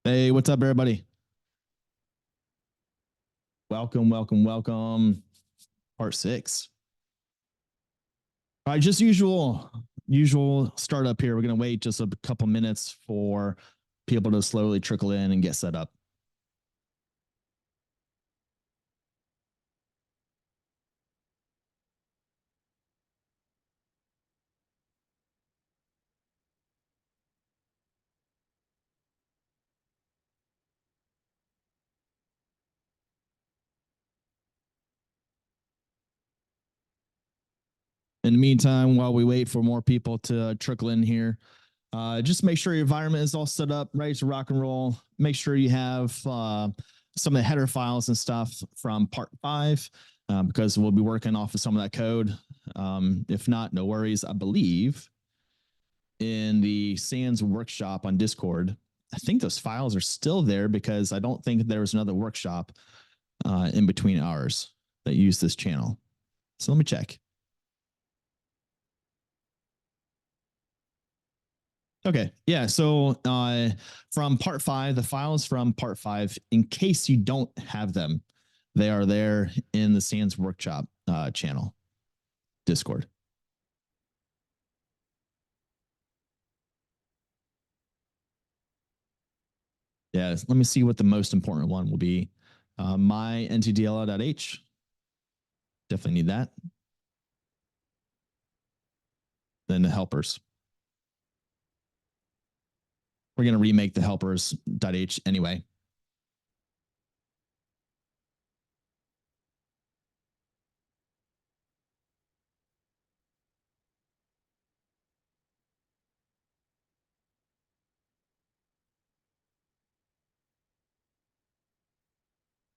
Hey, what's up, everybody? Welcome, welcome, welcome. Part six. All right, just usual startup here. We're gonna wait just a couple minutes for people to slowly trickle in and get set up. In the meantime, while we wait for more people to trickle in here, just make sure your environment is all set up, ready to rock and roll. Make sure you have some of the header files and stuff from part five, because we'll be working off of some of that code. If not, no worries. I believe in the SANS workshop on Discord, I think those files are still there because I don't think there was another workshop in between ours that used this channel. So let me check. Okay, yeah. So from part five, the files from part five, in case you don't have them, they are there in the SANS workshop channel, Discord. Yeah, let me see what the most important one will be. My ntdll.h. Definitely need that. Then the helpers. We're going to remake the helpers.h anyway.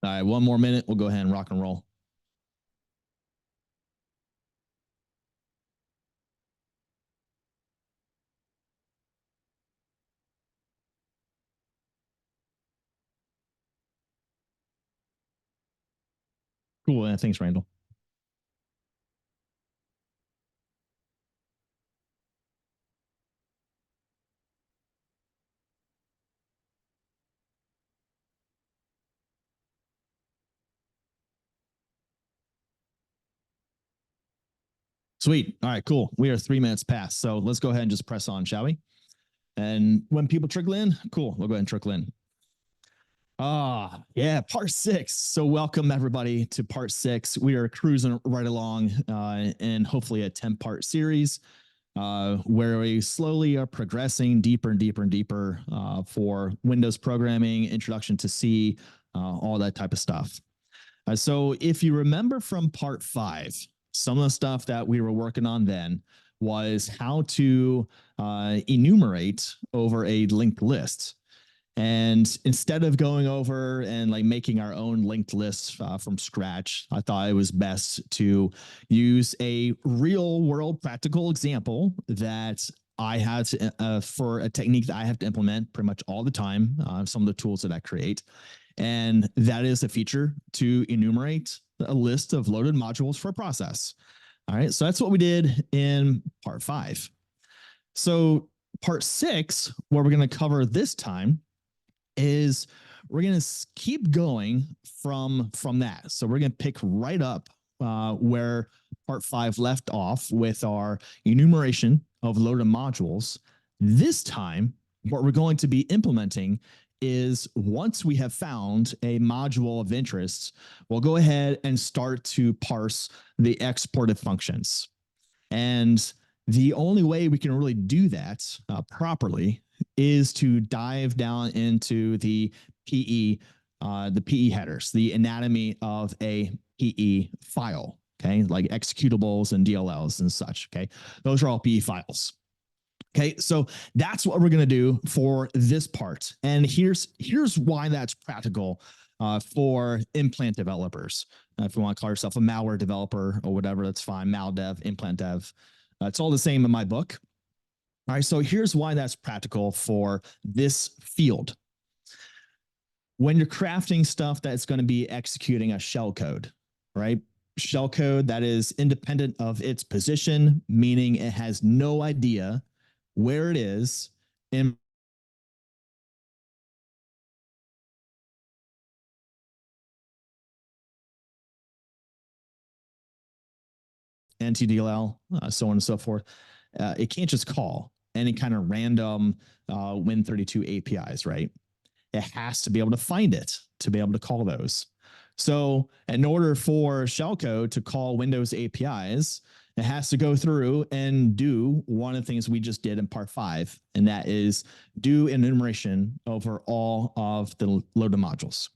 All right, one more minute. We'll go ahead and rock and roll. Cool. Thanks, Randall. Sweet. All right, cool. We are 3 minutes past. So let's go ahead and just press on, shall we? And when people trickle in, cool. We'll go ahead and trickle in. Yeah, part six. So welcome everybody to part six. We are cruising right along and hopefully a 10-part series where we slowly are progressing deeper and deeper and deeper for Windows programming, introduction to C, all that type of stuff. So if you remember from part five, some of the stuff that we were working on then was how to enumerate over a linked list. And instead of going over and like making our own linked lists from scratch, I thought it was best to use a real world practical example that I had to, for a technique that I have to implement pretty much all the time, some of the tools that I create. And that is a feature to enumerate a list of loaded modules for a process. All right, so that's what we did in part five. So part six, what we're going to cover this time is we're going to keep going from that. So we're going to pick right up where part five left off with our enumeration of loaded modules. This time, what we're going to be implementing is once we have found a module of interest, we'll go ahead and start to parse the exported functions. And the only way we can really do that properly is to dive down into the PE headers, the anatomy of a PE file, okay, like executables and DLLs and such, okay? Those are all PE files. Okay, so that's what we're going to do for this part. And here's why that's practical for implant developers. If you want to call yourself a malware developer or whatever, that's fine. Maldev, implant dev. It's all the same in my book. All right, so here's why that's practical for this field. When you're crafting stuff that's going to be executing a shell code, right? Shell code that is independent of its position, meaning it has no idea where it is in NTDLL, so on and so forth. It can't just call any kind of random Win32 APIs, right? It has to be able to find it to be able to call those. So in order for shellcode to call Windows APIs, it has to go through and do one of the things we just did in part 5, and that is do enumeration over all of the loaded modules.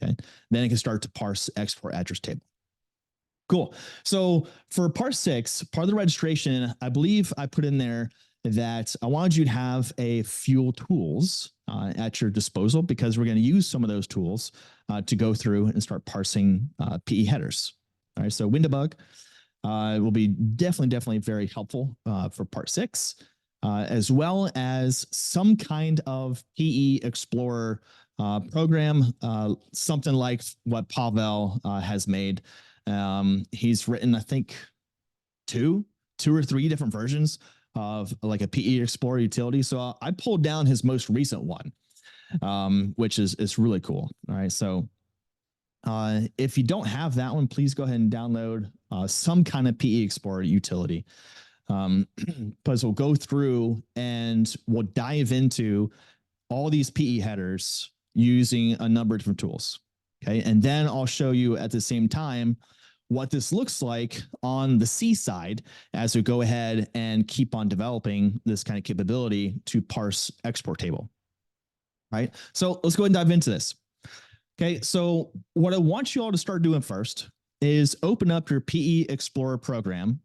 Okay, then it can start to parse export address table. Cool. So for part 6, part of the registration, I believe I put in there that I wanted you to have a few tools at your disposal, because we're going to use some of those tools to go through and start parsing PE headers. All right, so WinDbg will be definitely very helpful for part 6, as well as some kind of PE Explorer program, something like what Pavel has made. He's written, I think, two or three different versions of like a PE Explorer utility. So I pulled down his most recent one, which is really cool. All right. So if you don't have that one, please go ahead and download some kind of PE Explorer utility. Because we'll go through and we'll dive into all these PE headers using a number of different tools. Okay. And then I'll show you at the same time what this looks like on the C side as we go ahead and keep on developing this kind of capability to parse export table. Right. So let's go ahead and dive into this. Okay. So what I want you all to start doing first is open up your PE Explorer program.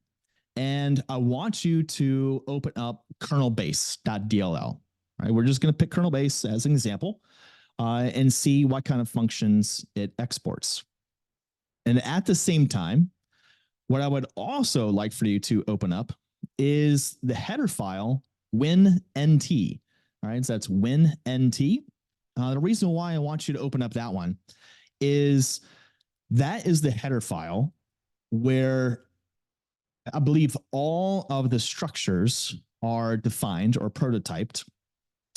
And I want you to open up kernelbase.dll. Right. We're just going to pick kernelbase as an example and see what kind of functions it exports. And at the same time, what I would also like for you to open up is the header file WinNT. All right, so that's WinNT. The reason why I want you to open up that one is that is the header file where I believe all of the structures are defined or prototyped,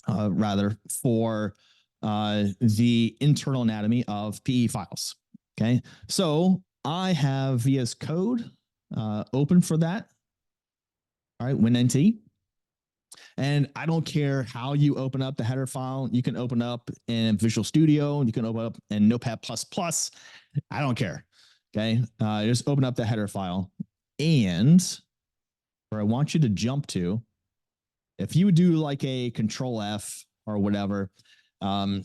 rather, for the internal anatomy of PE files. Okay, so I have VS Code open for that. All right, WinNT. And I don't care how you open up the header file. You can open up in Visual Studio. You can open up in Notepad++. I don't care. Okay, just open up the header file. And where I want you to jump to, if you do like a Control F or whatever,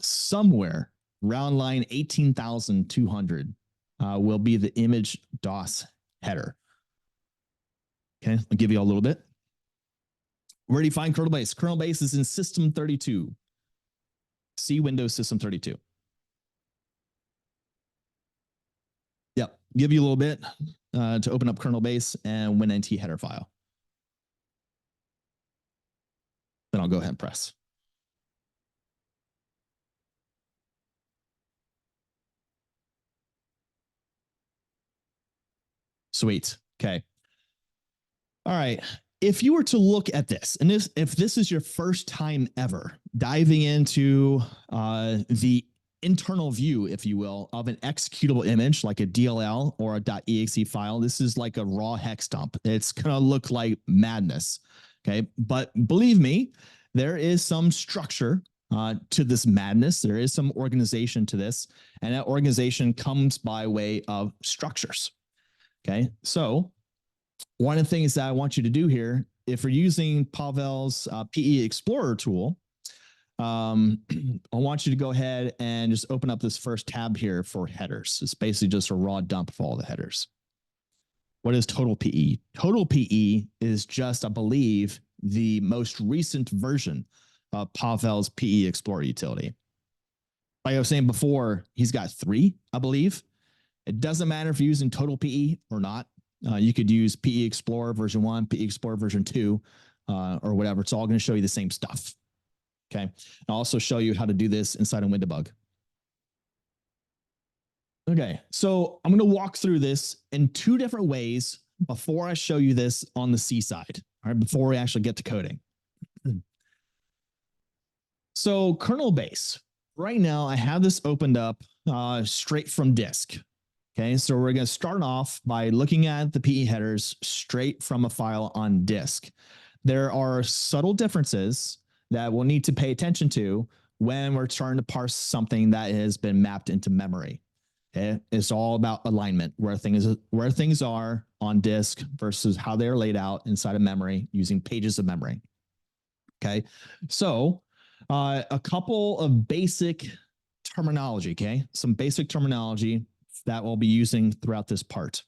somewhere around line 18,200 will be the image DOS header. Okay, I'll give you a little bit. Where do you find kernel base? Kernel base is in System 32. See Windows System 32. Yep, give you a little bit to open up kernel base and WinNT header file. Then I'll go ahead and press. Sweet. Okay. All right. If you were to look at this, and if this is your first time ever diving into the internal view, if you will, of an executable image like a DLL or a .exe file, this is like a raw hex dump. It's going to look like madness. Okay. But believe me, there is some structure to this madness. There is some organization to this, and that organization comes by way of structures. Okay. So one of the things that I want you to do here, if you're using Pavel's PE Explorer tool, I want you to go ahead and just open up this first tab here for headers. It's basically just a raw dump of all the headers. What is Total PE? Total PE is just, I believe, the most recent version of Pavel's PE Explorer utility. Like I was saying before, he's got 3, I believe. It doesn't matter if you're using Total PE or not. You could use PE Explorer version 1, PE Explorer version 2, or whatever. It's all going to show you the same stuff. Okay. I'll also show you how to do this inside of WinDbg. Okay. So I'm going to walk through this in 2 different ways before I show you this on the C side. All right. Before we actually get to coding. So kernel base. Right now I have this opened up straight from disk. Okay, so we're going to start off by looking at the PE headers straight from a file on disk. There are subtle differences that we'll need to pay attention to when we're trying to parse something that has been mapped into memory. Okay, it's all about alignment, where things are on disk versus how they're laid out inside of memory using pages of memory. Okay, so a couple of basic terminology. Okay, some basic terminology that we'll be using throughout this part,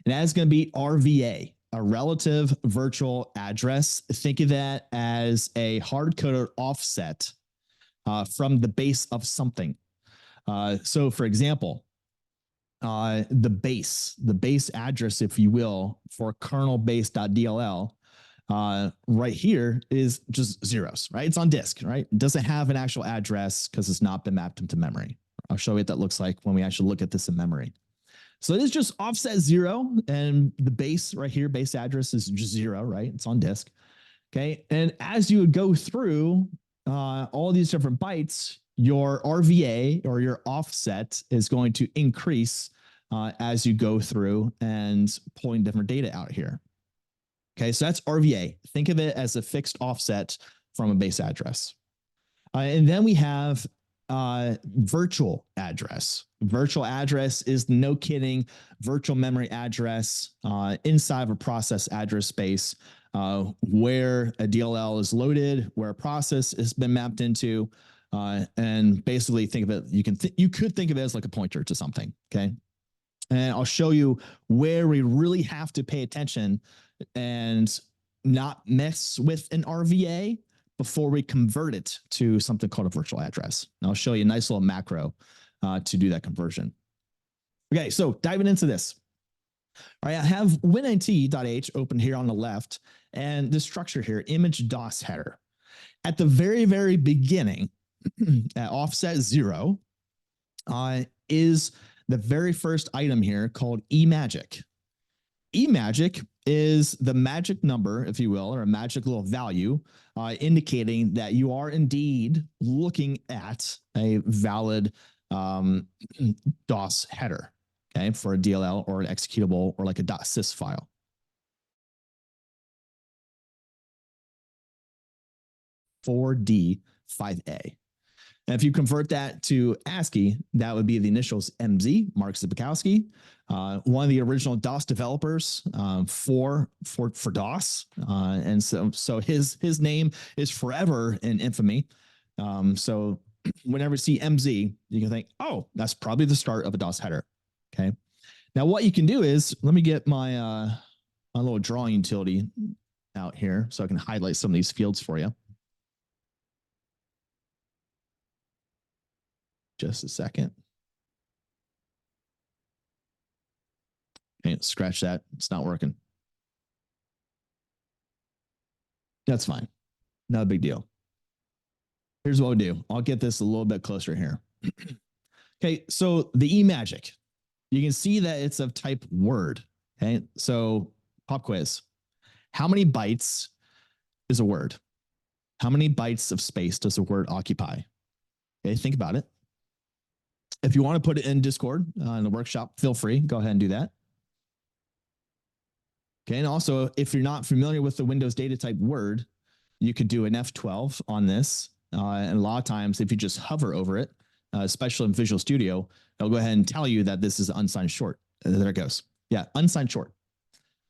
and that is going to be RVA, a relative virtual address. Think of that as a hard-coded offset from the base of something. So, for example, the base address, if you will, for kernel base.dll right here is just zeros, right? It's on disk, right? It doesn't have an actual address because it's not been mapped into memory. I'll show you what that looks like when we actually look at this in memory. So it is just offset 0, and the base right here, base address is just 0, right? It's on disk. Okay, and as you would go through all these different bytes, your RVA or your offset is going to increase as you go through and pulling different data out here. Okay, so that's RVA. Think of it as a fixed offset from a base address. And then we have virtual address. Virtual address is, no kidding, virtual memory address inside of a process address space where a DLL is loaded, where a process has been mapped into, and basically think of it, you could think of it as like a pointer to something, okay? And I'll show you where we really have to pay attention and not mess with an RVA before we convert it to something called a virtual address. And I'll show you a nice little macro to do that conversion. Okay, so diving into this. All right, I have winnt.h open here on the left, and the structure here, image DOS header. At the very, very beginning, at offset 0, is the very first item here called eMagic. eMagic is the magic number, if you will, or a magic little value indicating that you are indeed looking at a valid DOS header, okay, for a DLL or an executable or like a .sys file. .4d5a. And if you convert that to ASCII, that would be the initials MZ, Mark Zbikowski, one of the original DOS developers for DOS. And so his name is forever in infamy. So whenever you see MZ, you can think, oh, that's probably the start of a DOS header. Okay. Now what you can do is, let me get my, my little drawing utility out here so I can highlight some of these fields for you. Just a second. Okay, scratch that. It's not working. That's fine. Not a big deal. Here's what we'll do. I'll get this a little bit closer here. Okay, so the eMagic, you can see that it's of type word. Okay, so pop quiz. How many bytes is a word? How many bytes of space does a word occupy? Okay, think about it. If you want to put it in Discord in the workshop, feel free. Go ahead and do that. Okay, and also, if you're not familiar with the Windows data type word, you could do an F12 on this. And a lot of times, if you just hover over it, especially in Visual Studio, it'll go ahead and tell you that this is an unsigned short. There it goes. Yeah, unsigned short.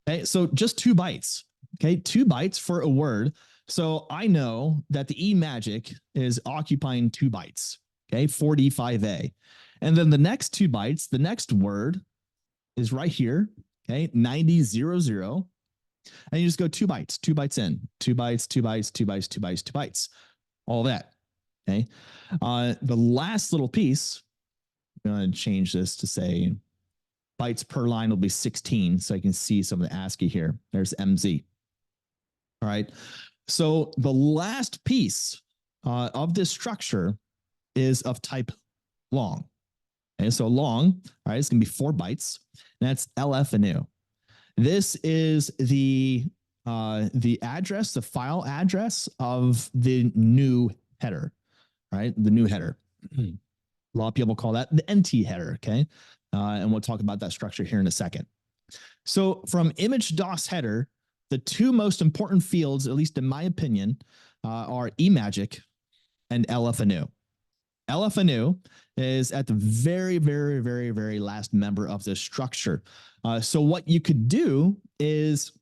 Okay, so just 2 bytes. Okay, 2 bytes for a word. So I know that the eMagic is occupying 2 bytes. Okay, 4D5A. And then the next 2 bytes, the next word is right here. Okay, 9000. And you just go 2 bytes, 2 bytes in, 2 bytes, 2 bytes, 2 bytes, 2 bytes, 2 bytes, all that. Okay. The last little piece, I'm going to change this to say bytes per line will be 16. So I can see some of the ASCII here. There's MZ. All right. So the last piece of this structure is of type long. Okay, so long, all right, it's going to be 4 bytes, and that's LFNU. This is the address, the file address of the new header, right? The new header. A lot of people call that the NT header, okay? And we'll talk about that structure here in a second. So from image DOS header, the two most important fields, at least in my opinion, are eMagic and LFNU. LFNU is at the very, very, very, very last member of this structure. So what you could do is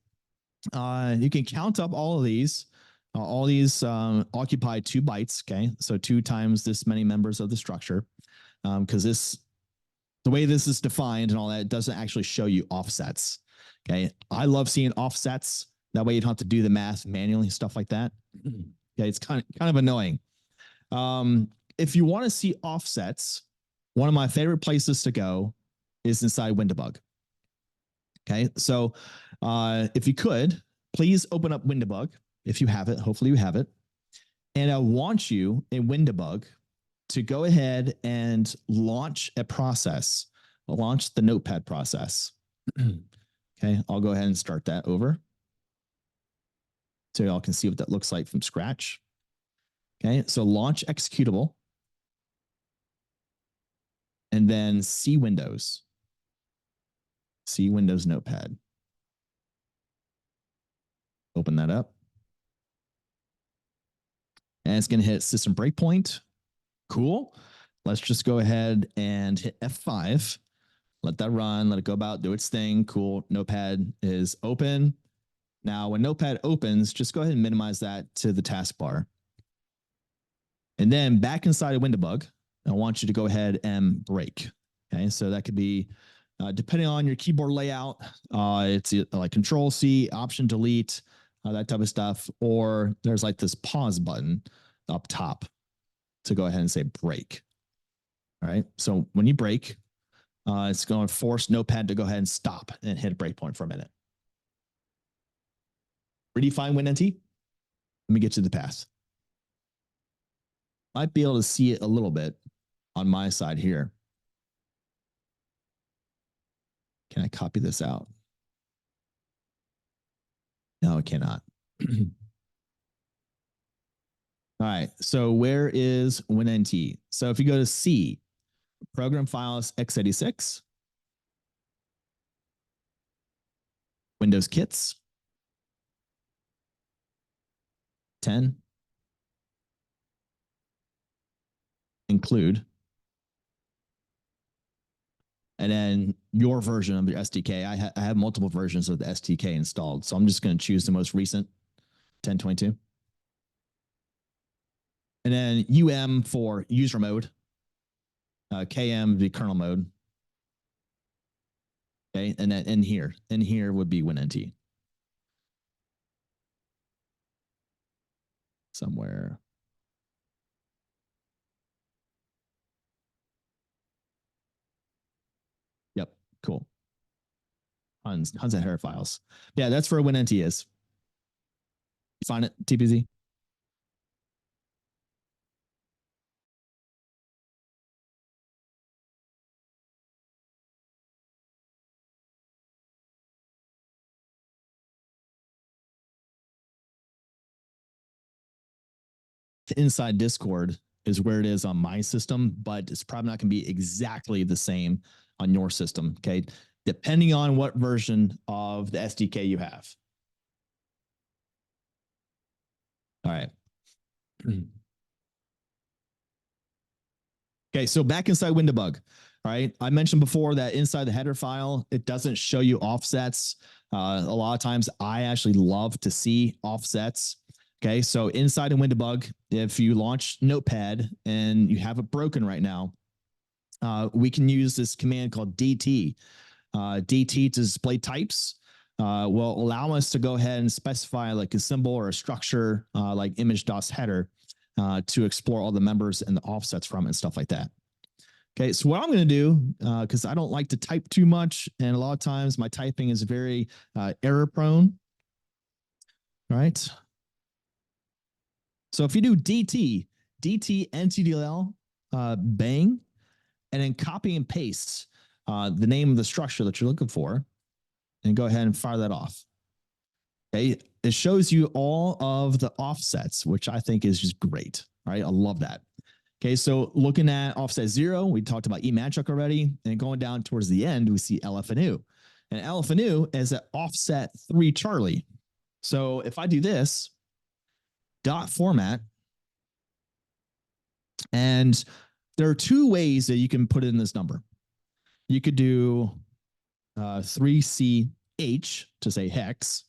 you can count up all of these. All these occupy 2 bytes, okay? So 2 times this many members of the structure, because the way this is defined and all that, it doesn't actually show you offsets, okay? I love seeing offsets. That way you don't have to do the math manually, stuff like that. Okay, it's kind of annoying. If you want to see offsets, one of my favorite places to go is inside WinDbg. Okay, so if you could, please open up WinDbg if you have it. Hopefully you have it. And I want you in WinDbg to go ahead and launch a process, launch the Notepad process. Okay, I'll go ahead and start that over so y'all can see what that looks like from scratch. Okay, so launch executable and then C Windows Notepad. Open that up. And it's going to hit system breakpoint. Cool. Let's just go ahead and hit F5. Let that run. Let it go about, do its thing. Cool. Notepad is open. Now, when Notepad opens, just go ahead and minimize that to the taskbar. And then back inside of WinDbg, I want you to go ahead and break. Okay, so that could be, depending on your keyboard layout, it's like Control-C, Option-Delete, that type of stuff. Or there's like this pause button up top to go ahead and say break. All right, so when you break, it's going to force Notepad to go ahead and stop and hit a breakpoint for a minute. Redefine WinNT. Let me get to the path. Might be able to see it a little bit on my side here. Can I copy this out? No, I cannot. All right, so where is WinNT? So if you go to C, Program Files x86, Windows Kits, 10, include, and then your version of the SDK. I have multiple versions of the SDK installed, so I'm just going to choose the most recent, 1022. And then for user mode, KM the kernel mode. Okay, and then in here would be WinNT. Somewhere. Yep, cool. Tons of header files. Yeah, that's where WinNT is. You find it, TPZ? Inside Discord is where it is on my system, but it's probably not going to be exactly the same on your system. Okay, depending on what version of the SDK you have. All right. Okay, so back inside WinDbg. All right, I mentioned before that inside the header file, it doesn't show you offsets. A lot of times I actually love to see offsets. Okay, so inside of WinDbg, if you launch Notepad and you have it broken right now, we can use this command called DT. DT to display types will allow us to go ahead and specify like a symbol or a structure like image DOS header to explore all the members and the offsets from it and stuff like that. Okay, so what I'm going to do, because I don't like to type too much, and a lot of times my typing is very error prone. All right. So if you do DT NTDLL, bang, and then copy and paste the name of the structure that you're looking for, and go ahead and fire that off. Okay, it shows you all of the offsets, which I think is just great. Right, I love that. Okay, so looking at offset 0, we talked about eMagic already, and going down towards the end, we see LFNU. And LFNU is at offset 3 Charlie. So if I do this, dot format, and there are 2 ways that you can put in this number. You could do 3CH to say hex,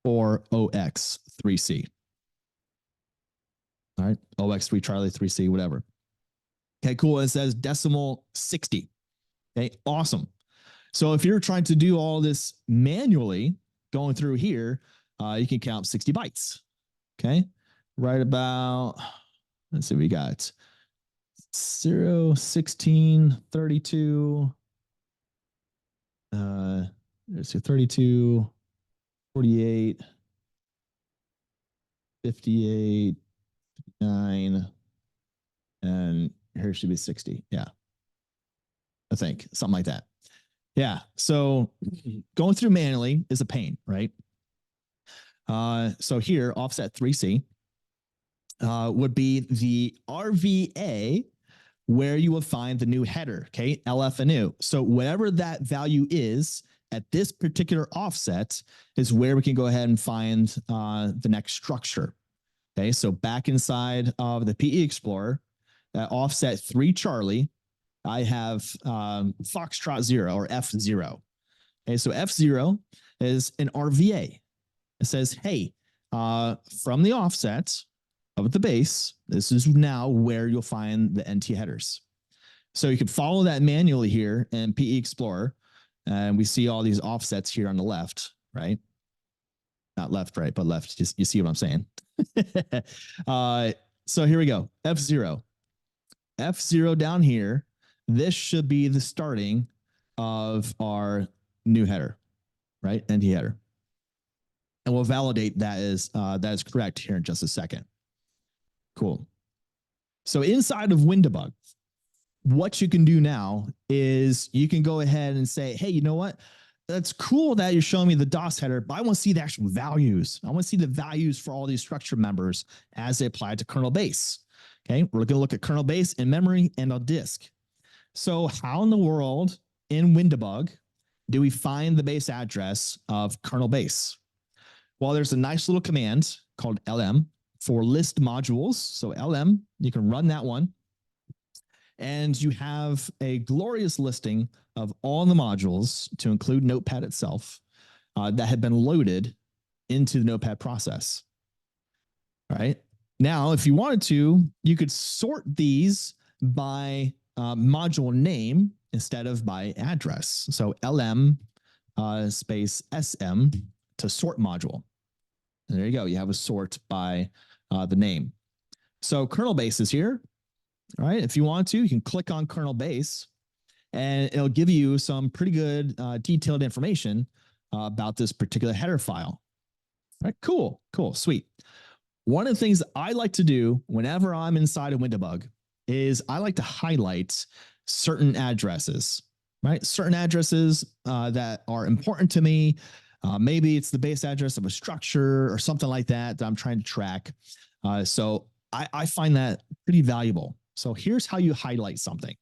or OX 3C. All right, OX 3 Charlie 3C, whatever. Okay, cool. It says decimal 60. Okay, awesome. So if you're trying to do all this manually, going through here, you can count 60 bytes. Okay, right about, let's see, we got 0, 16, 32, let's see, 32, 48, 58, 9, and here should be 60. Yeah, I think something like that. Yeah, so going through manually is a pain, right? So here, offset 3C would be the RVA where you will find the new header, okay, LFNU. So whatever that value is at this particular offset is where we can go ahead and find the next structure. Okay, so back inside of the PE Explorer, at offset 3 Charlie, I have Foxtrot 0 or F0. Okay, so F0 is an RVA. It says, hey, from the offset of the base, this is now where you'll find the NT headers. So you can follow that manually here in PE Explorer, and we see all these offsets here on the left, right? Not left, right, but left. Just, you see what I'm saying? So here we go. F0. F0 down here. This should be the starting of our new header, right? NT header. And we'll validate that is correct here in just a second. Cool. So inside of WinDbg, what you can do now is you can go ahead and say, hey, you know what? That's cool that you're showing me the DOS header, but I want to see the actual values. I want to see the values for all these structure members as they apply to kernel base. Okay, we're going to look at kernel base in memory and on disk. So how in the world in WinDbg do we find the base address of kernel base? Well, there's a nice little command called lm for list modules. So lm, you can run that one. And you have a glorious listing of all the modules, to include Notepad itself, that have been loaded into the Notepad process. All right. Now, if you wanted to, you could sort these by module name instead of by address. So lm space sm to sort module. And there you go. You have a sort by the name. So kernel base is here. All right. If you want to, you can click on kernel base and it'll give you some pretty good detailed information about this particular header file. All right. Cool. Cool. Sweet. One of the things that I like to do whenever I'm inside of WinDbg is I like to highlight certain addresses, right? Certain addresses that are important to me. Maybe it's the base address of a structure or something like that I'm trying to track. So I find that pretty valuable. So here's how you highlight something.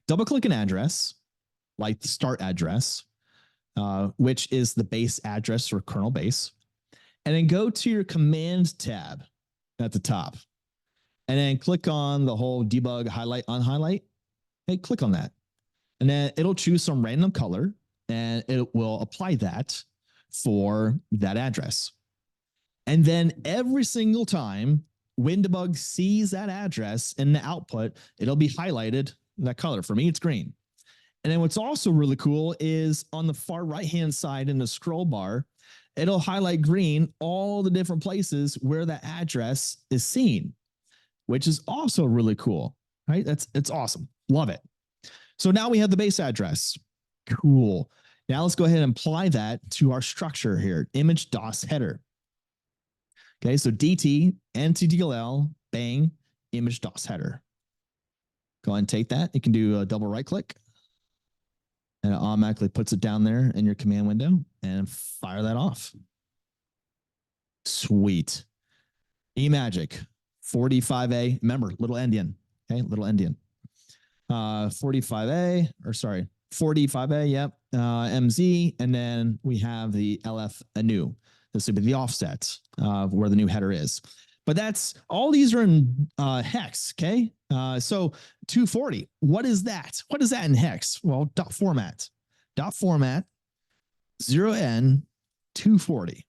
Double click an address, like the start address, which is the base address for kernel base. And then go to your command tab at the top. And then click on the whole debug highlight unhighlight. Hey, click on that. And then it'll choose some random color and it will apply that for that address. And then every single time WinDbg sees that address in the output, it'll be highlighted that color. For me, it's green. And then what's also really cool is on the far right-hand side in the scroll bar, it'll highlight green all the different places where that address is seen, which is also really cool, right? It's awesome. Love it. So now we have the base address. Cool. Now let's go ahead and apply that to our structure here, image DOS header. Okay, so DT, NTDLL, bang, image DOS header. Go ahead and take that. You can do a double right click and it automatically puts it down there in your command window and fire that off. Sweet. eMagic, 45A, remember, little endian, okay, little endian. 45A, or sorry, 45A, yep, MZ, and then we have the LF anew. This would be the offset where the new header is. But that's, all these are in hex, okay? So 240, what is that? What is that in hex? Well, dot format, 0N 240.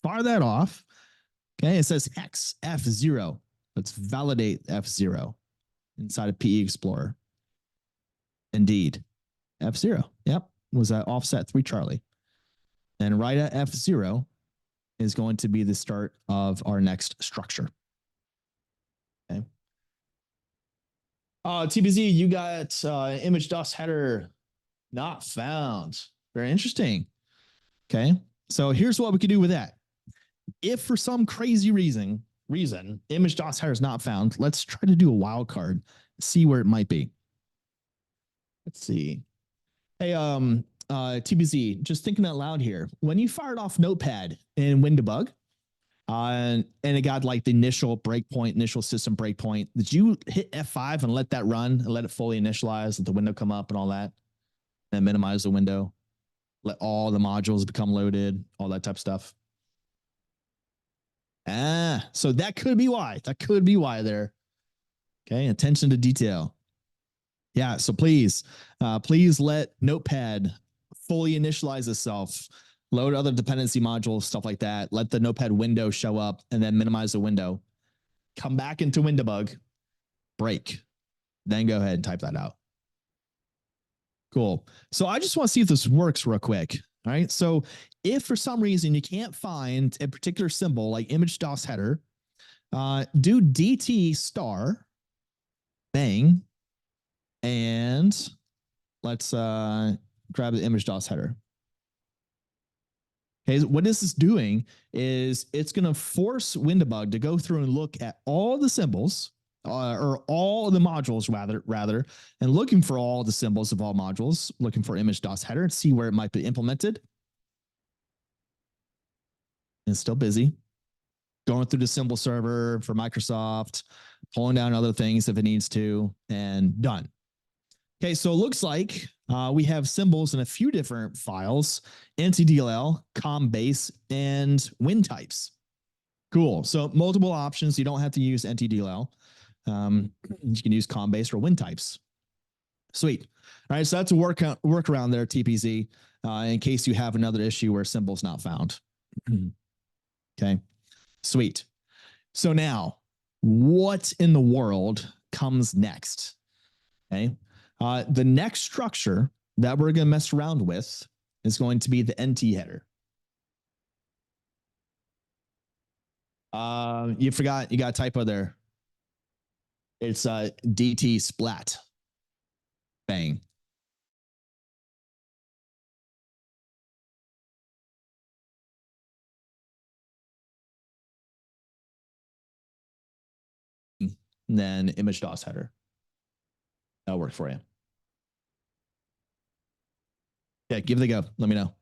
Fire that off. Okay, it says hex F0. Let's validate F0 inside of PE Explorer. Indeed, F0. Yep, was that offset 3 Charlie. And right at F0 is going to be the start of our next structure. Okay. TBZ, you got image DOS header not found. Very interesting. Okay, so here's what we could do with that. If for some crazy reason image DOS header is not found, let's try to do a wild card, see where it might be. Let's see. Hey, TBZ, just thinking out loud here. When you fired off Notepad in WinDebug, and it got like the initial breakpoint, initial system breakpoint, did you hit F5 and let that run and let it fully initialize, let the window come up and all that, and minimize the window, let all the modules become loaded, all that type of stuff? So that could be why. That could be why there. Okay, attention to detail. Yeah, so please let Notepad fully initialize itself, load other dependency modules, stuff like that. Let the Notepad window show up and then minimize the window. Come back into WinDebug, break, then go ahead and type that out. Cool. So I just want to see if this works real quick. All right. So if for some reason you can't find a particular symbol like image DOS header, do DT star, bang, and let's grab the image DOS header. Okay, what this is doing is it's going to force WinDebug to go through and look at all the symbols, or all the modules rather, and looking for all the symbols of all modules, looking for image DOS header and see where it might be implemented. And it's still busy. Going through the symbol server for Microsoft, pulling down other things if it needs to, and done. Okay, so it looks like we have symbols in a few different files: NTDLL, COM-base, and WinTypes. Cool. So multiple options. You don't have to use NTDLL. You can use COM-base or WinTypes. Sweet. All right, so that's a workaround there, TPZ, in case you have another issue where symbol's not found. Okay, sweet. So now, what in the world comes next? Okay, the next structure that we're going to mess around with is going to be the NT header. You forgot, you got a typo there. It's DT splat. Bang. And then image DOS header. That'll work for you. Yeah, give it a go. Let me know.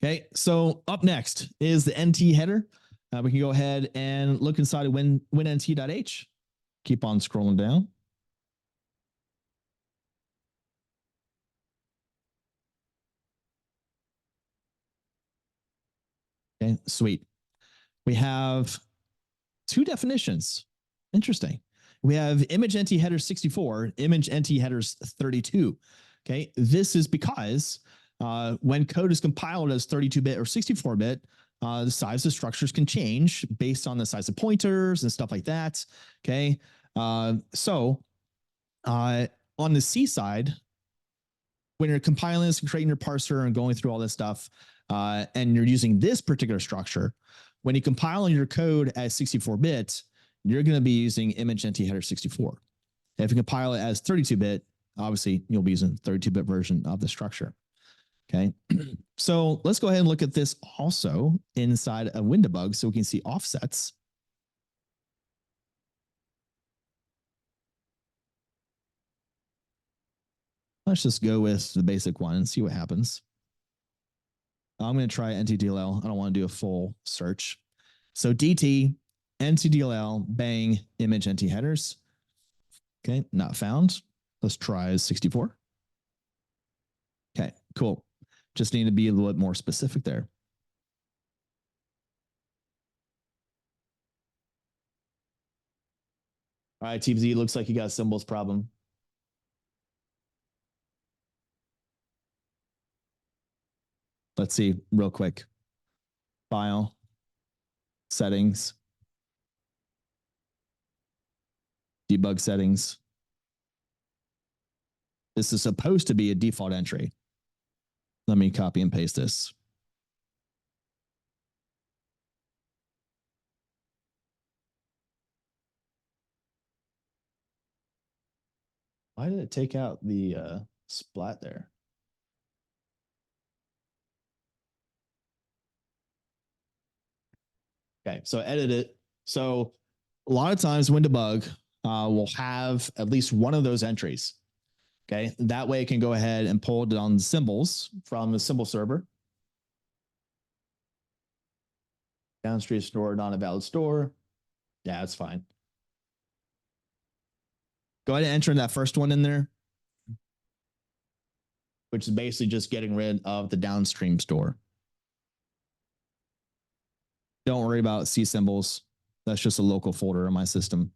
Okay, so up next is the NT header. We can go ahead and look inside of winnt.h. Keep on scrolling down. Okay, sweet. We have 2 definitions. Interesting. We have image NT header 64, image NT headers 32. Okay, this is because when code is compiled as 32-bit or 64-bit, the size of structures can change based on the size of pointers and stuff like that. Okay, so on the C side, when you're compiling this and creating your parser and going through all this stuff, and you're using this particular structure, when you compile your code as 64-bit, you're going to be using image NT header 64. If you compile it as 32-bit, obviously you'll be using 32-bit version of the structure. Okay, so let's go ahead and look at this also inside of WinDebug so we can see offsets. Let's just go with the basic one and see what happens. I'm going to try NTDLL. I don't want to do a full search. So DT, NTDLL, bang, image NT headers. Okay, not found. Let's try 64. Okay, cool. Just need to be a little bit more specific there. All right, TBZ, looks like you got a symbols problem. Let's see real quick. File, settings, debug settings. This is supposed to be a default entry. Let me copy and paste this. Why did it take out the splat there? Okay, so edit it. So a lot of times WinDebug will have at least one of those entries. Okay, that way it can go ahead and pull down symbols from the symbol server. Downstream store, not a valid store. Yeah, that's fine. Go ahead and enter that first one in there, which is basically just getting rid of the downstream store. Don't worry about C symbols. That's just a local folder in my system.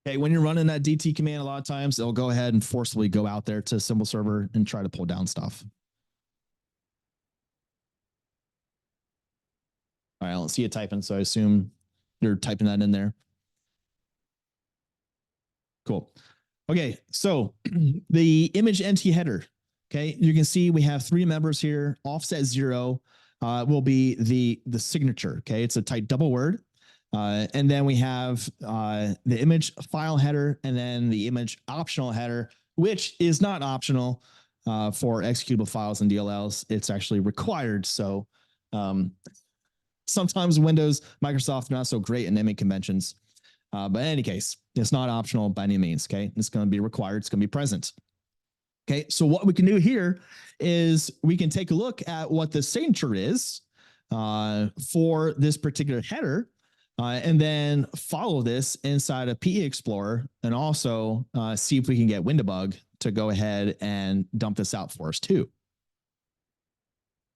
Okay, when you're running that DT command, a lot of times it'll go ahead and forcibly go out there to symbol server and try to pull down stuff. All right, I don't see it typing, so I assume you're typing that in there. Cool. Okay, so the image NT header. Okay, you can see we have three members here. Offset 0 will be the signature. Okay, it's a type double word. And then we have the image file header and then the image optional header, which is not optional for executable files and DLLs. It's actually required. So sometimes Windows, Microsoft, not so great in naming conventions. But in any case, it's not optional by any means. Okay, it's going to be required. It's going to be present. Okay, so what we can do here is we can take a look at what the signature is for this particular header. And then follow this inside of PE Explorer and also see if we can get WinDebug to go ahead and dump this out for us too.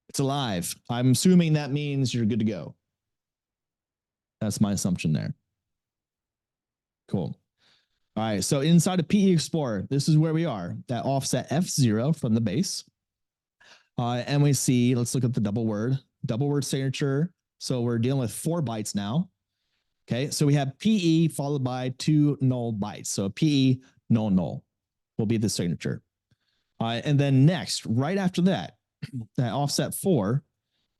It's alive. I'm assuming that means you're good to go. That's my assumption there. Cool. All right, so inside of PE Explorer, this is where we are, that offset F0 from the base. And we see, let's look at the double word signature. So we're dealing with 4 bytes now. Okay, so we have PE followed by 2 null bytes. So PE null null will be the signature. And then next, right after that, that offset 4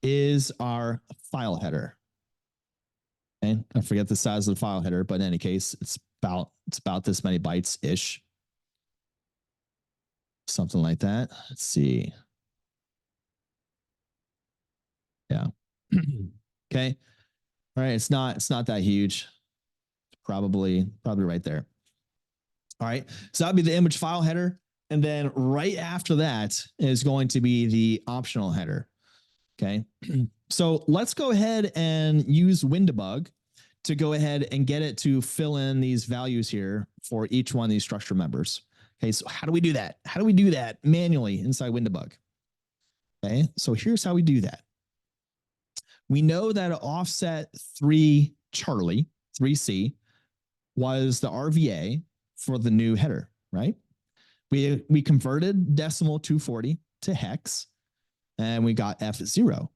is our file header. Okay, I forget the size of the file header, but in any case, it's about this many bytes ish. Something like that. Let's see. Yeah. Okay. All right. It's not that huge. Probably right there. All right. So that'd be the image file header. And then right after that is going to be the optional header. Okay. So let's go ahead and use WinDebug to go ahead and get it to fill in these values here for each one of these structure members. Okay, so how do we do that? How do we do that manually inside WinDebug? Okay, so here's how we do that. We know that offset 3 Charlie, 3C, was the RVA for the new header, right? We converted decimal 240 to hex, and we got F0.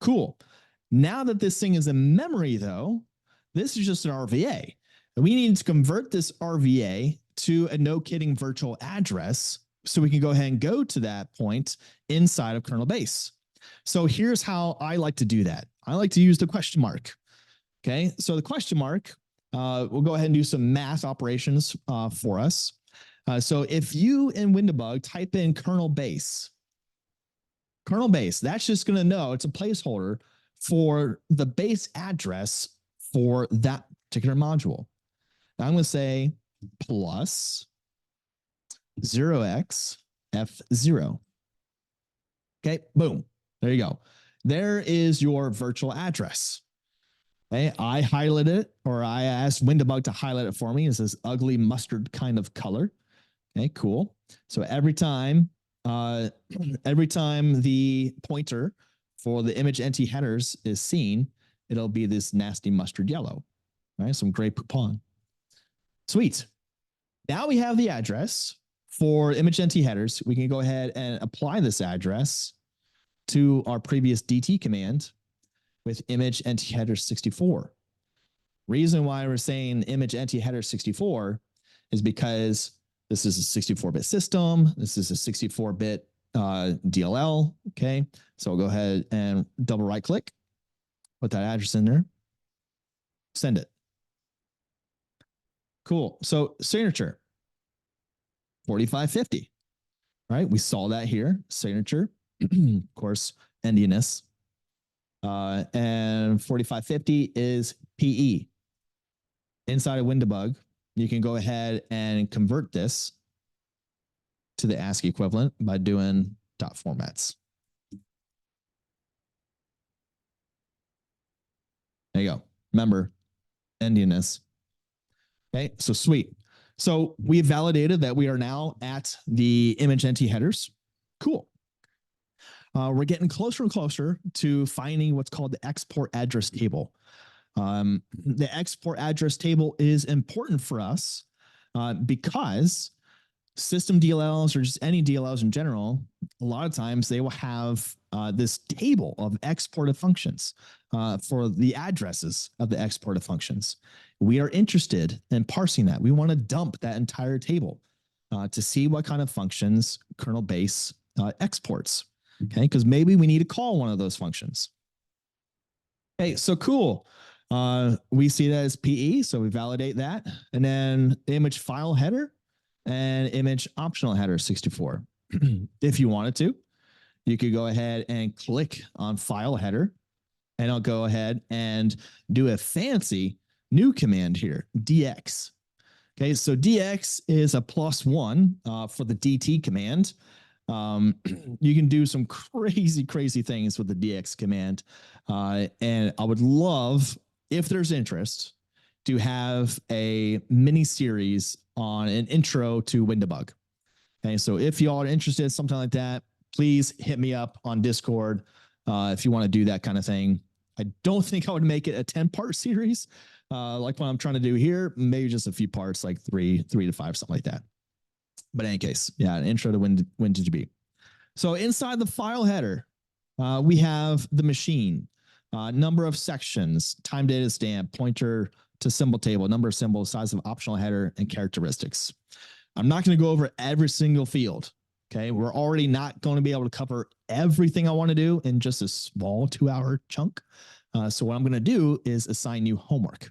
Cool. Now that this thing is in memory, though, this is just an RVA. And we need to convert this RVA to a no kidding virtual address so we can go ahead and go to that point inside of kernel base. So here's how I like to do that. I like to use the question mark. Okay, so the question mark, we'll go ahead and do some math operations for us. So if you in WinDebug type in kernel base, that's just going to know it's a placeholder for the base address for that particular module. Now I'm going to say plus 0x F0. Okay, boom. There you go. There is your virtual address. Okay, I highlighted it, or I asked Windowbug to highlight it for me. It's this ugly mustard kind of color. Okay, cool. So every time the pointer for the image entity headers is seen, it'll be this nasty mustard yellow. Right, some gray poupon. Sweet. Now we have the address for image entity headers. We can go ahead and apply this address to our previous DT command with image entity header 64. Reason why we're saying image entity header 64 is because this is a 64-bit system. This is a 64-bit DLL. Okay, so we'll go ahead and double right click, put that address in there, send it. Cool. So signature 4550. Right, we saw that here. Signature, of course, endianness. And 4550 is PE. Inside of Windowbug, you can go ahead and convert this to the ASCII equivalent by doing dot formats. There you go. Remember, endianness. Okay, so sweet. So we validated that we are now at the image entity headers. Cool. We're getting closer and closer to finding what's called the export address table. The export address table is important for us because system DLLs or just any DLLs in general, a lot of times they will have this table of exported functions for the addresses of the exported functions. We are interested in parsing that. We want to dump that entire table to see what kind of functions kernel base exports. Okay, because maybe we need to call one of those functions. Okay, so cool. We see that as PE, so we validate that. And then image file header and image optional header 64. If you wanted to, you could go ahead and click on file header, and I'll go ahead and do a fancy new command here, DX. Okay, so DX is a +1 for the DT command. You can do some crazy things with the DX command. And I would love, if there's interest, to have a mini series on an intro to Windowbug. Okay, so if y'all are interested in something like that, please hit me up on Discord if you want to do that kind of thing. I don't think I would make it a 10-part series like what I'm trying to do here. Maybe just a few parts, like three to five, something like that. But in any case, yeah, an intro to WinDGB. So inside the file header, we have the machine, number of sections, time data stamp, pointer to symbol table, number of symbols, size of optional header, and characteristics. I'm not going to go over every single field. Okay, we're already not going to be able to cover everything I want to do in just a small 2-hour chunk. So what I'm going to do is assign you homework.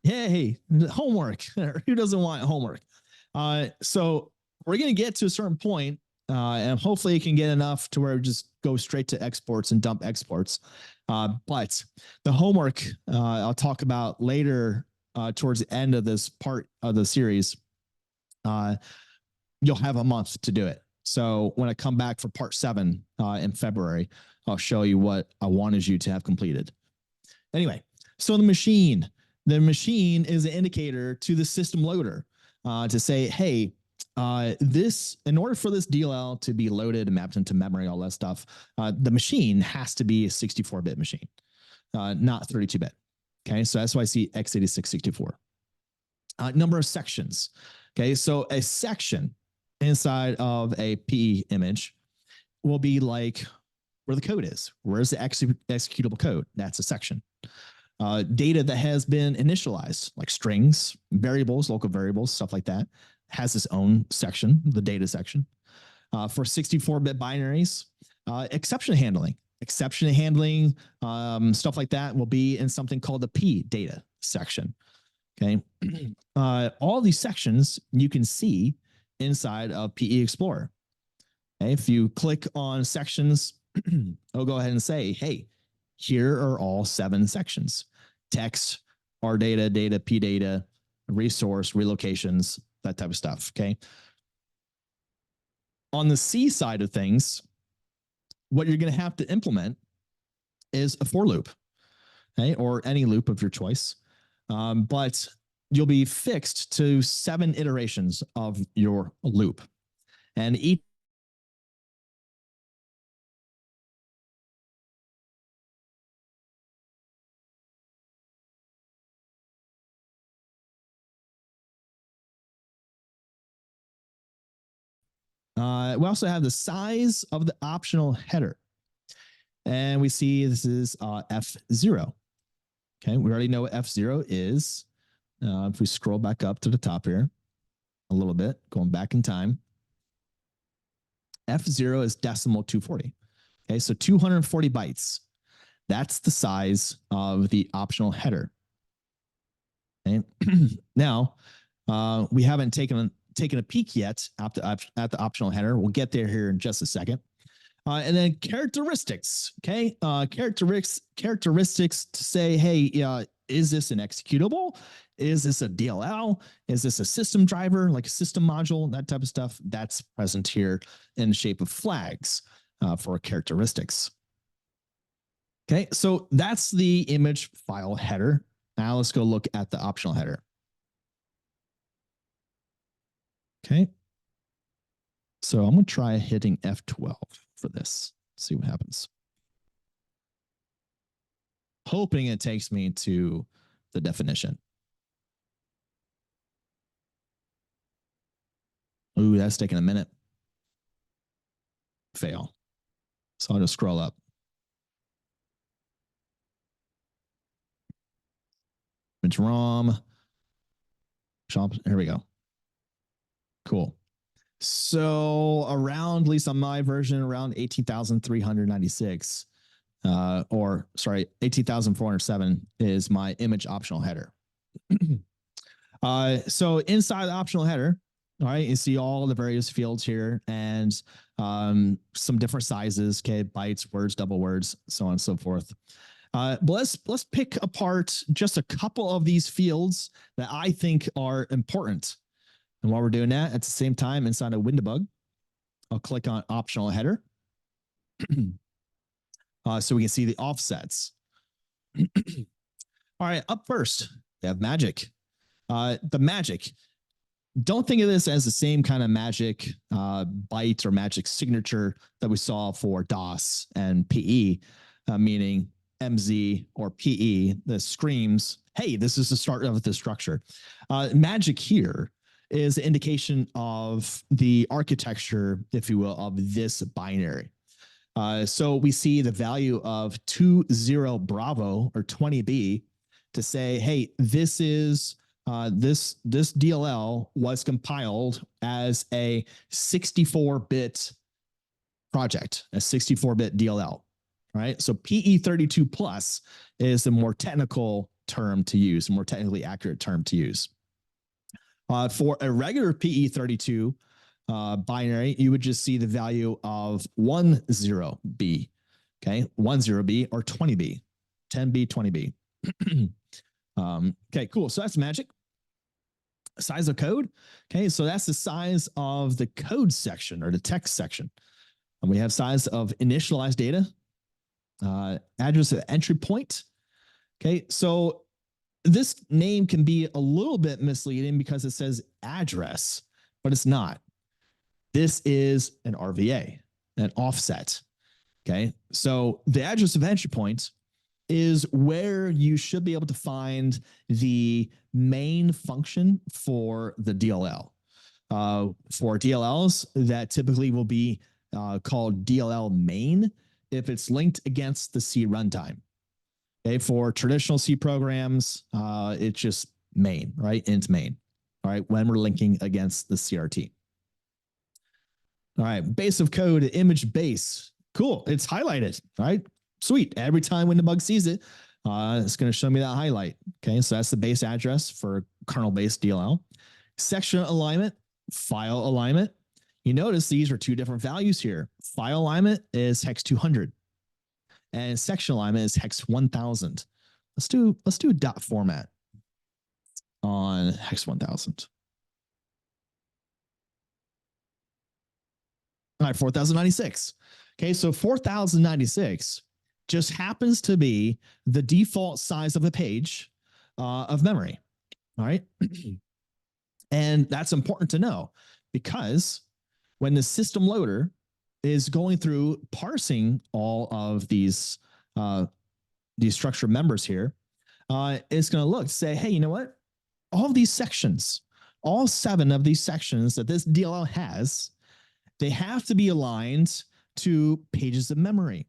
Hey, homework. Who doesn't want homework? So we're going to get to a certain point, and hopefully it can get enough to where we just go straight to exports and dump exports. But the homework I'll talk about later towards the end of this part of the series. You'll have a month to do it. So when I come back for part 7 in February, I'll show you what I wanted you to have completed. Anyway, so the machine is an indicator to the system loader to say, hey, in order for this DLL to be loaded and mapped into memory, all that stuff, the machine has to be a 64-bit machine, not 32-bit. Okay, so that's why I see x86 64. Number of sections. Okay, so a section inside of a PE image will be like where the code is. Where's the executable code? That's a section. Data that has been initialized, like strings, variables, local variables, stuff like that, has its own section, the data section. For 64-bit binaries, exception handling. Exception handling, stuff like that will be in something called the P data section. Okay. All these sections you can see inside of PE Explorer. Okay? If you click on sections, it'll go ahead and say, hey, here are all 7 sections: text, R data, data, P data, resource, relocations, that type of stuff. Okay. On the C side of things, what you're going to have to implement is a for loop, okay, or any loop of your choice. But you'll be fixed to 7 iterations of your loop. And each we also have the size of the optional header. And we see this is F0. Okay, we already know what F0 is. If we scroll back up to the top here a little bit, going back in time, F0 is decimal 240. Okay, so 240 bytes. That's the size of the optional header. Okay, now we haven't taken a peek yet at the optional header. We'll get there here in just a second. And then characteristics, okay? Characteristics to say, hey, is this an executable? Is this a DLL? Is this a system driver, like a system module, that type of stuff? That's present here in the shape of flags for characteristics. Okay, so that's the image file header. Now let's go look at the optional header. Okay. So I'm going to try hitting F12 for this. See what happens. Hoping it takes me to the definition. Ooh, that's taking a minute. Fail. So I'll just scroll up. Image ROM. Shop. Here we go. Cool. So around, at least on my version, around 18,396, or sorry, 18,407 is my image optional header. So inside the optional header, all right, you see all the various fields here and some different sizes, okay, bytes, words, double words, so on and so forth. But let's pick apart just a couple of these fields that I think are important. And while we're doing that, at the same time, inside of WinDbg, I'll click on optional header. So we can see the offsets. All right, up first, we have magic. The magic. Don't think of this as the same kind of magic byte or magic signature that we saw for DOS and PE, meaning MZ or PE that screams, hey, this is the start of the structure. Magic here is an indication of the architecture, if you will, of this binary. So we see the value of 20 Bravo or 20B to say, hey, this is this DLL was compiled as a 64-bit project, a 64-bit DLL, right? So PE32 plus is the more technical term to use, a more technically accurate term to use. For a regular PE32 binary, you would just see the value of 10B, okay? 10B or 20B, 10B, 20B. Okay, cool. So that's magic. Size of code. Okay, so that's the size of the code section or the text section. And we have size of initialized data, address of entry point. Okay, so this name can be a little bit misleading because it says address, but it's not. This is an RVA, an offset. Okay, so the address of entry point is where you should be able to find the main function for the DLL. For DLLs, that typically will be called DLL main if it's linked against the C runtime. Okay, for traditional C programs, it's just main, right? Int main, all right, when we're linking against the CRT. All right, base of code, image base. Cool, it's highlighted, right? Sweet. Every time WinDbg sees it, it's going to show me that highlight. Okay, so that's the base address for kernel-based DLL. Section alignment, file alignment. You notice these are two different values here. File alignment is hex 200, and section alignment is hex 1000. Let's do dot format on hex 1000. All right, 4096. Okay, so 4096 just happens to be the default size of a page of memory. All right. And that's important to know because when the system loader is going through parsing all of these structured members here, it's going to look, say, hey, you know what? All of these sections, all 7 of these sections that this DLL has, they have to be aligned to pages of memory.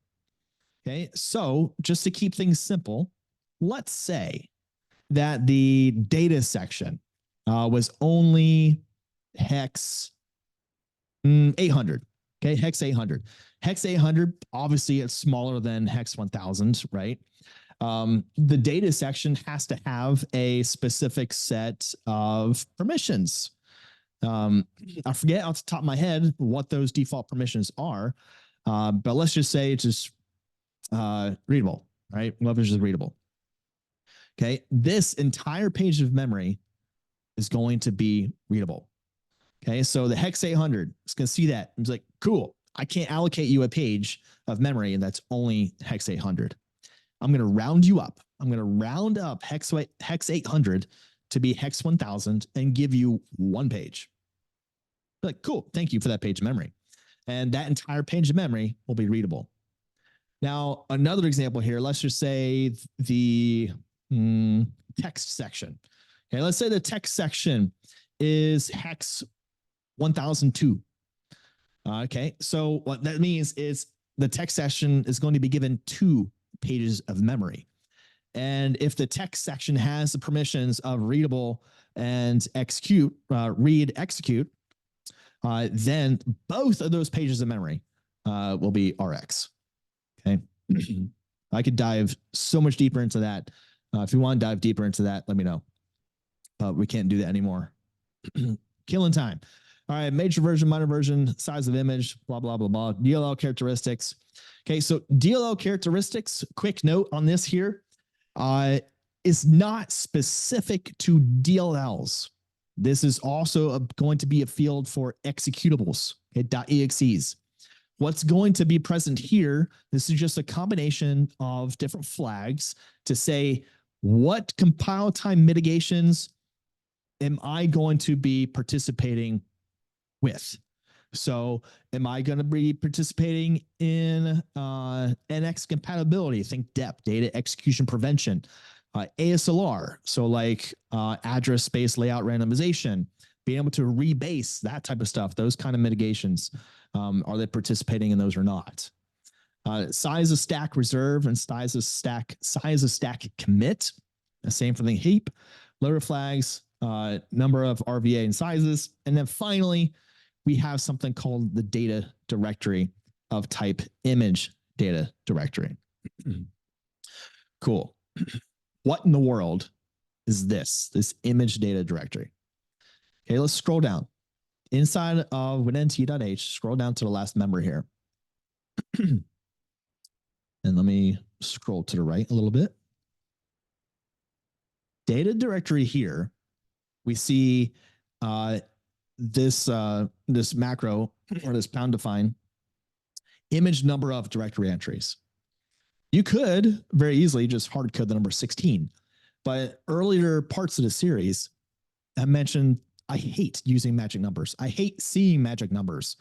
Okay, so just to keep things simple, let's say that the data section was only hex 800. Okay, hex 800. Hex 800, obviously, it's smaller than hex 1000, right? The data section has to have a specific set of permissions. I forget off the top of my head what those default permissions are, but let's just say it's just readable, right? Love is just readable. Okay, this entire page of memory is going to be readable. Okay, so the hex 800 is going to see that. It's like, cool, I can't allocate you a page of memory and that's only hex 800. I'm going to round you up. I'm going to round up hex 800 to be hex 1000 and give you 1 page. Like, cool, thank you for that page of memory. And that entire page of memory will be readable. Now, another example here, let's just say the text section. Okay, let's say the text section is hex 1002. Okay, so what that means is the text section is going to be given 2 pages of memory. And if the text section has the permissions of readable and execute, read, execute, then both of those pages of memory will be RX. Okay. I could dive so much deeper into that. If you want to dive deeper into that, let me know. But we can't do that anymore. Killing time. All right. Major version, minor version, size of image, blah, blah, blah, blah. DLL characteristics. Okay. So DLL characteristics, quick note on this here, is not specific to DLLs. This is also going to be a field for executables, okay, .exes. What's going to be present here, this is just a combination of different flags to say what compile time mitigations am I going to be participating with. So am I going to be participating in NX compatibility? Think DEP, data execution prevention, ASLR. So like address space layout randomization, being able to rebase, that type of stuff, those kind of mitigations. Are they participating in those or not? Size of stack reserve and size of stack commit. The same for the heap, loader flags, number of RVA and sizes. And then finally, we have something called the data directory of type image data directory. Cool. What in the world is this image data directory? Okay, let's scroll down. Inside of winnt.h, scroll down to the last member here. And let me scroll to the right a little bit. Data directory here, we see this macro or this pound define image number of directory entries. You could very easily just hard code the number 16, but earlier parts of the series, I mentioned I hate using magic numbers. I hate seeing magic numbers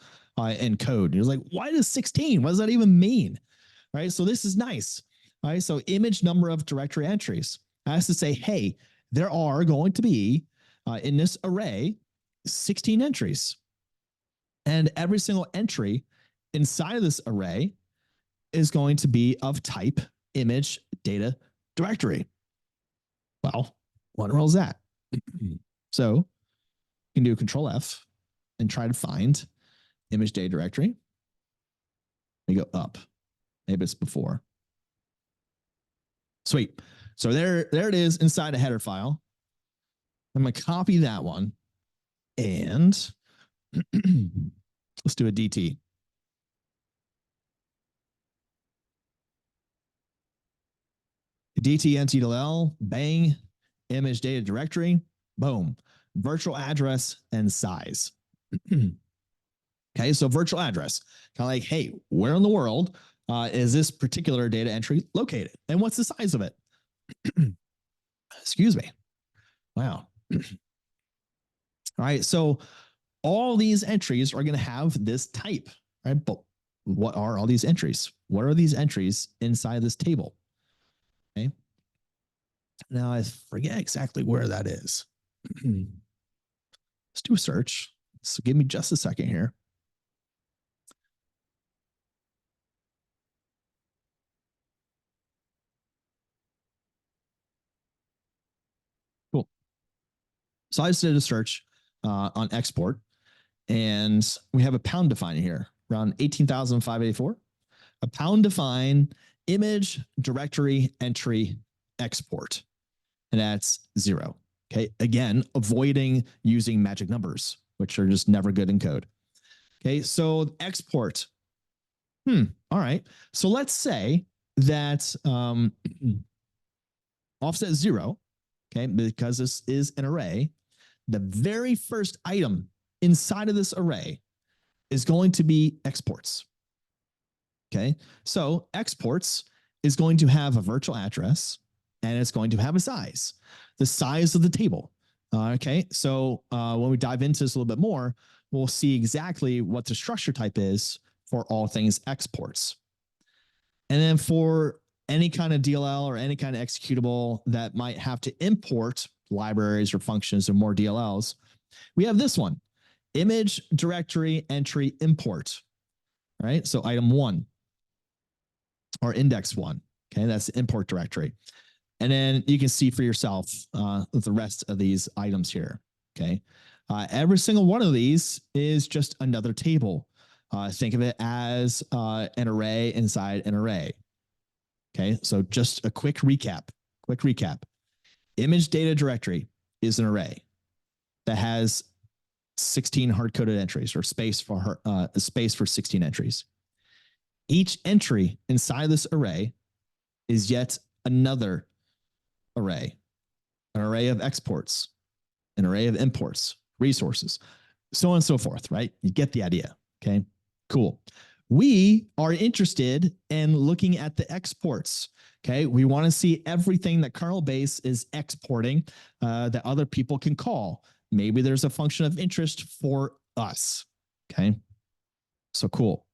in code. You're like, why does 16? What does that even mean? Right. So this is nice. All right. So image number of directory entries. I have to say, hey, there are going to be in this array 16 entries. And every single entry inside of this array is going to be of type image data directory. Well, what the hell is that? So you can do Control F and try to find image data directory. You go up. Maybe it's before. Sweet. So there it is inside a header file. I'm going to copy that one and let's do a DT. DT NTDLL, bang, image data directory, boom, virtual address and size. Okay, so virtual address, kind of like, hey, where in the world is this particular data entry located? And what's the size of it? Excuse me. Wow. All right, so all these entries are going to have this type, right? But what are all these entries? What are these entries inside this table? Okay. Now I forget exactly where that is. Let's do a search. So give me just a second here. Cool. So I just did a search on export, and we have a pound definer here, around 18,584. A pound define image directory entry export, and that's 0. Okay. Again, avoiding using magic numbers, which are just never good in code. Okay. So export. All right. So let's say that offset 0. Okay. Because this is an array, the very first item inside of this array is going to be exports. Okay. So exports is going to have a virtual address, and it's going to have a size, the size of the table. Okay. So when we dive into this a little bit more, we'll see exactly what the structure type is for all things exports. And then for any kind of DLL or any kind of executable that might have to import libraries or functions or more DLLs, we have this one, image directory entry import. Right. So item 1 or index 1. Okay. That's the import directory. And then you can see for yourself the rest of these items here. Okay. Every single one of these is just another table. Think of it as an array inside an array. Okay. So just a quick recap. Image data directory is an array that has 16 hard-coded entries, or space for 16 entries. Each entry inside this array is yet another array, an array of exports, an array of imports, resources, so on and so forth, right? You get the idea. Okay, cool. We are interested in looking at the exports. Okay, we want to see everything that kernel base is exporting that other people can call. Maybe there's a function of interest for us. Okay, so cool.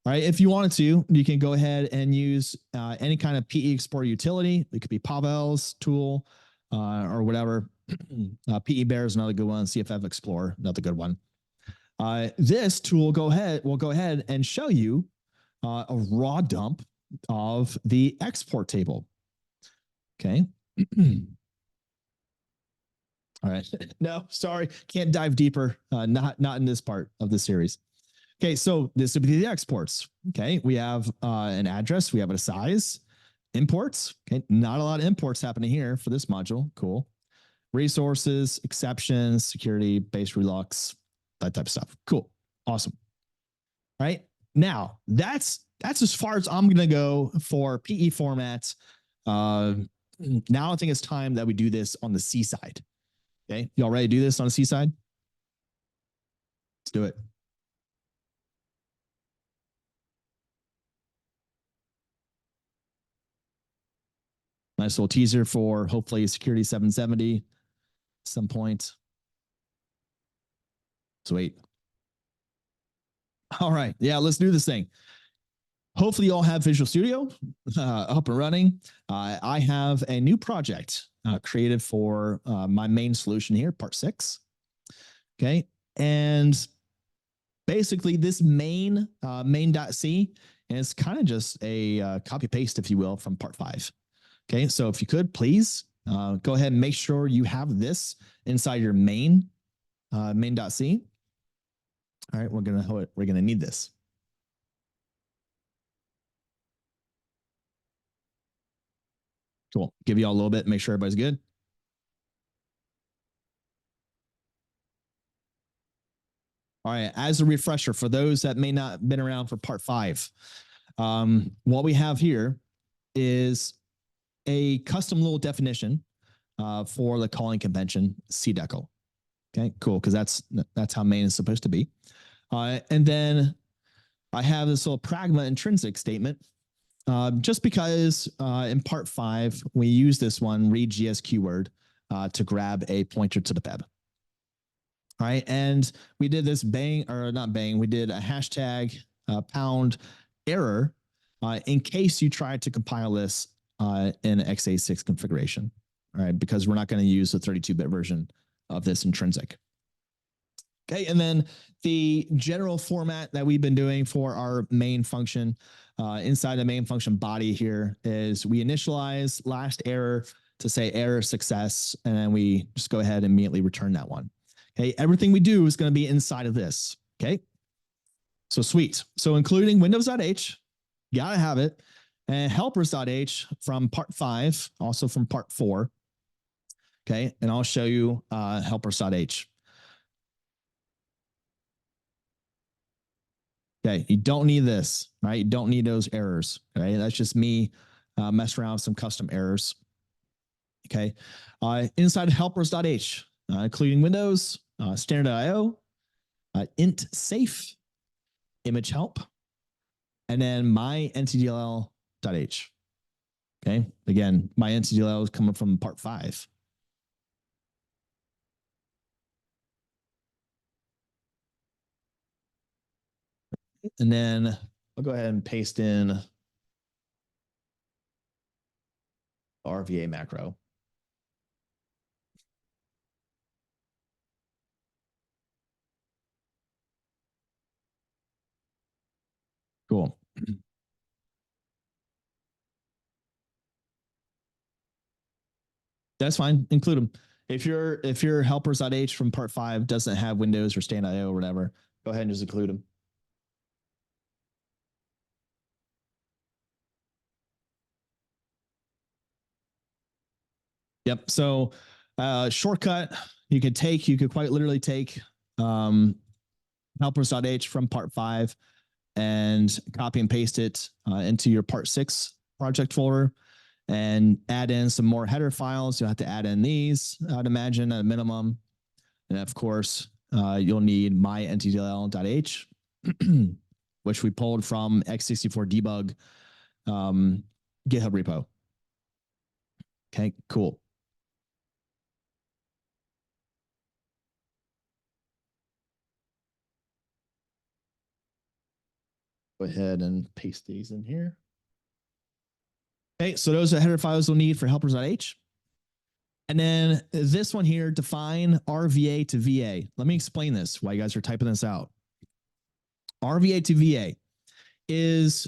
All right, if you wanted to, you can go ahead and use any kind of PE Explorer utility. It could be Pavel's tool or whatever. PE Bear is another good one. CFF Explorer, another good one. This tool will go ahead and show you a raw dump of the export table. Okay. All right. No, sorry, can't dive deeper. Not in this part of the series. Okay, so this would be the exports. Okay, we have an address, we have a size, imports. Okay, not a lot of imports happening here for this module. Cool. Resources, exceptions, security, base relux, that type of stuff. Cool. Awesome. All right. Now that's as far as I'm gonna go for PE formats. Now I think it's time that we do this on the C side. Okay, y'all ready to do this on the C side? Let's do it. Nice little teaser for hopefully Security 770 at some point. Sweet. All right. Yeah, let's do this thing. Hopefully you all have Visual Studio up and running. I have a new project created for my main solution here, part 6. Okay. And basically this main.c is kind of just a copy paste, if you will, from part 5. Okay. So if you could please go ahead and make sure you have this inside your main.c. All right. We're going to need this. Cool. Give you all a little bit, make sure everybody's good. All right. As a refresher for those that may not have been around for part 5, what we have here is a custom little definition for the calling convention CDECL. Okay, cool, because that's how main is supposed to be. And then I have this little pragma intrinsic statement. Just because in part 5, we use this one, read GS keyword, to grab a pointer to the web. All right. And we did this bang, or not bang, we did a hashtag pound error in case you tried to compile this in x86 configuration. All right. Because we're not going to use the 32-bit version of this intrinsic. Okay. And then the general format that we've been doing for our main function inside the main function body here is we initialize last error to say error success, and then we just go ahead and immediately return that one. Okay, everything we do is going to be inside of this. Okay, so sweet. So including windows.h, gotta have it, and helpers.h from part 5, also from part 4. Okay, and I'll show you helpers.h. Okay, you don't need this, right? You don't need those errors, right? That's just me messing around with some custom errors. Okay, inside helpers.h, including Windows, standard.io, int safe, image help, and then my ntdll.h. Okay, again, my ntdll is coming from part 5. And then I'll go ahead and paste in RVA macro. Cool. That's fine. Include them. If your helpers.h from part 5 doesn't have Windows or stand.io or whatever, go ahead and just include them. Yep. So shortcut you could quite literally take helpers.h from part 5 and copy and paste it into your part 6 project folder and add in some more header files. You'll have to add in these, I'd imagine, at a minimum. And of course, you'll need my ntdll.h, which we pulled from x64 debug GitHub repo. Okay, cool. Go ahead and paste these in here. Okay, so those are the header files we'll need for helpers.h. And then this one here, define RVA to VA. Let me explain this while you guys are typing this out. RVA to VA is,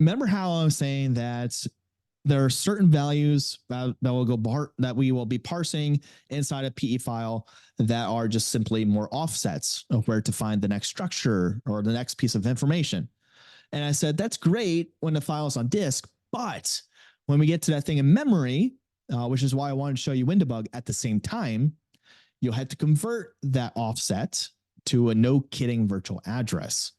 remember how I was saying that there are certain values that we will be parsing inside a PE file that are just simply more offsets of where to find the next structure or the next piece of information. And I said, that's great when the file is on disk, but when we get to that thing in memory, which is why I wanted to show you WinDebug at the same time, you'll have to convert that offset to a no kidding virtual address.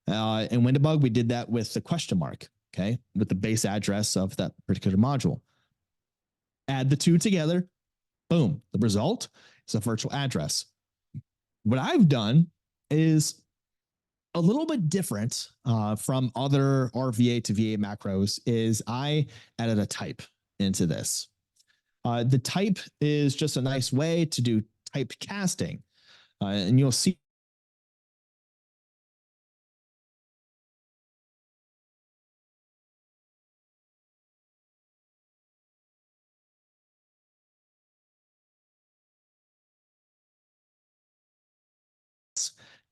In WinDebug, we did that with the question mark, okay, with the base address of that particular module. Add the two together, boom, the result is a virtual address. What I've done is a little bit different from other RVA to VA macros is I added a type into this. The type is just a nice way to do type casting. And you'll see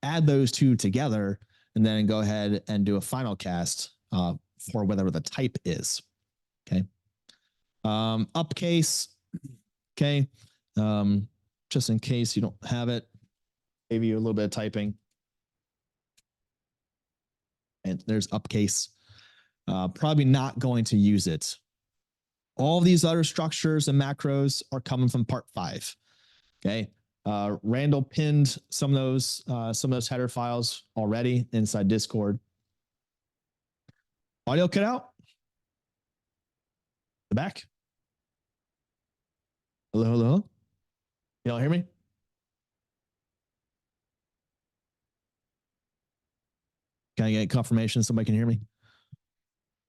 add those two together and then go ahead and do a final cast for whatever the type is. Okay. Upcase. Okay. Just in case you don't have it, maybe you a little bit of typing. And there's upcase. Probably not going to use it. All these other structures and macros are coming from part 5. Okay. Randall pinned some of those header files already inside Discord. Audio cut out. The back. Hello, hello. Y'all hear me? Can I get confirmation? Somebody can hear me?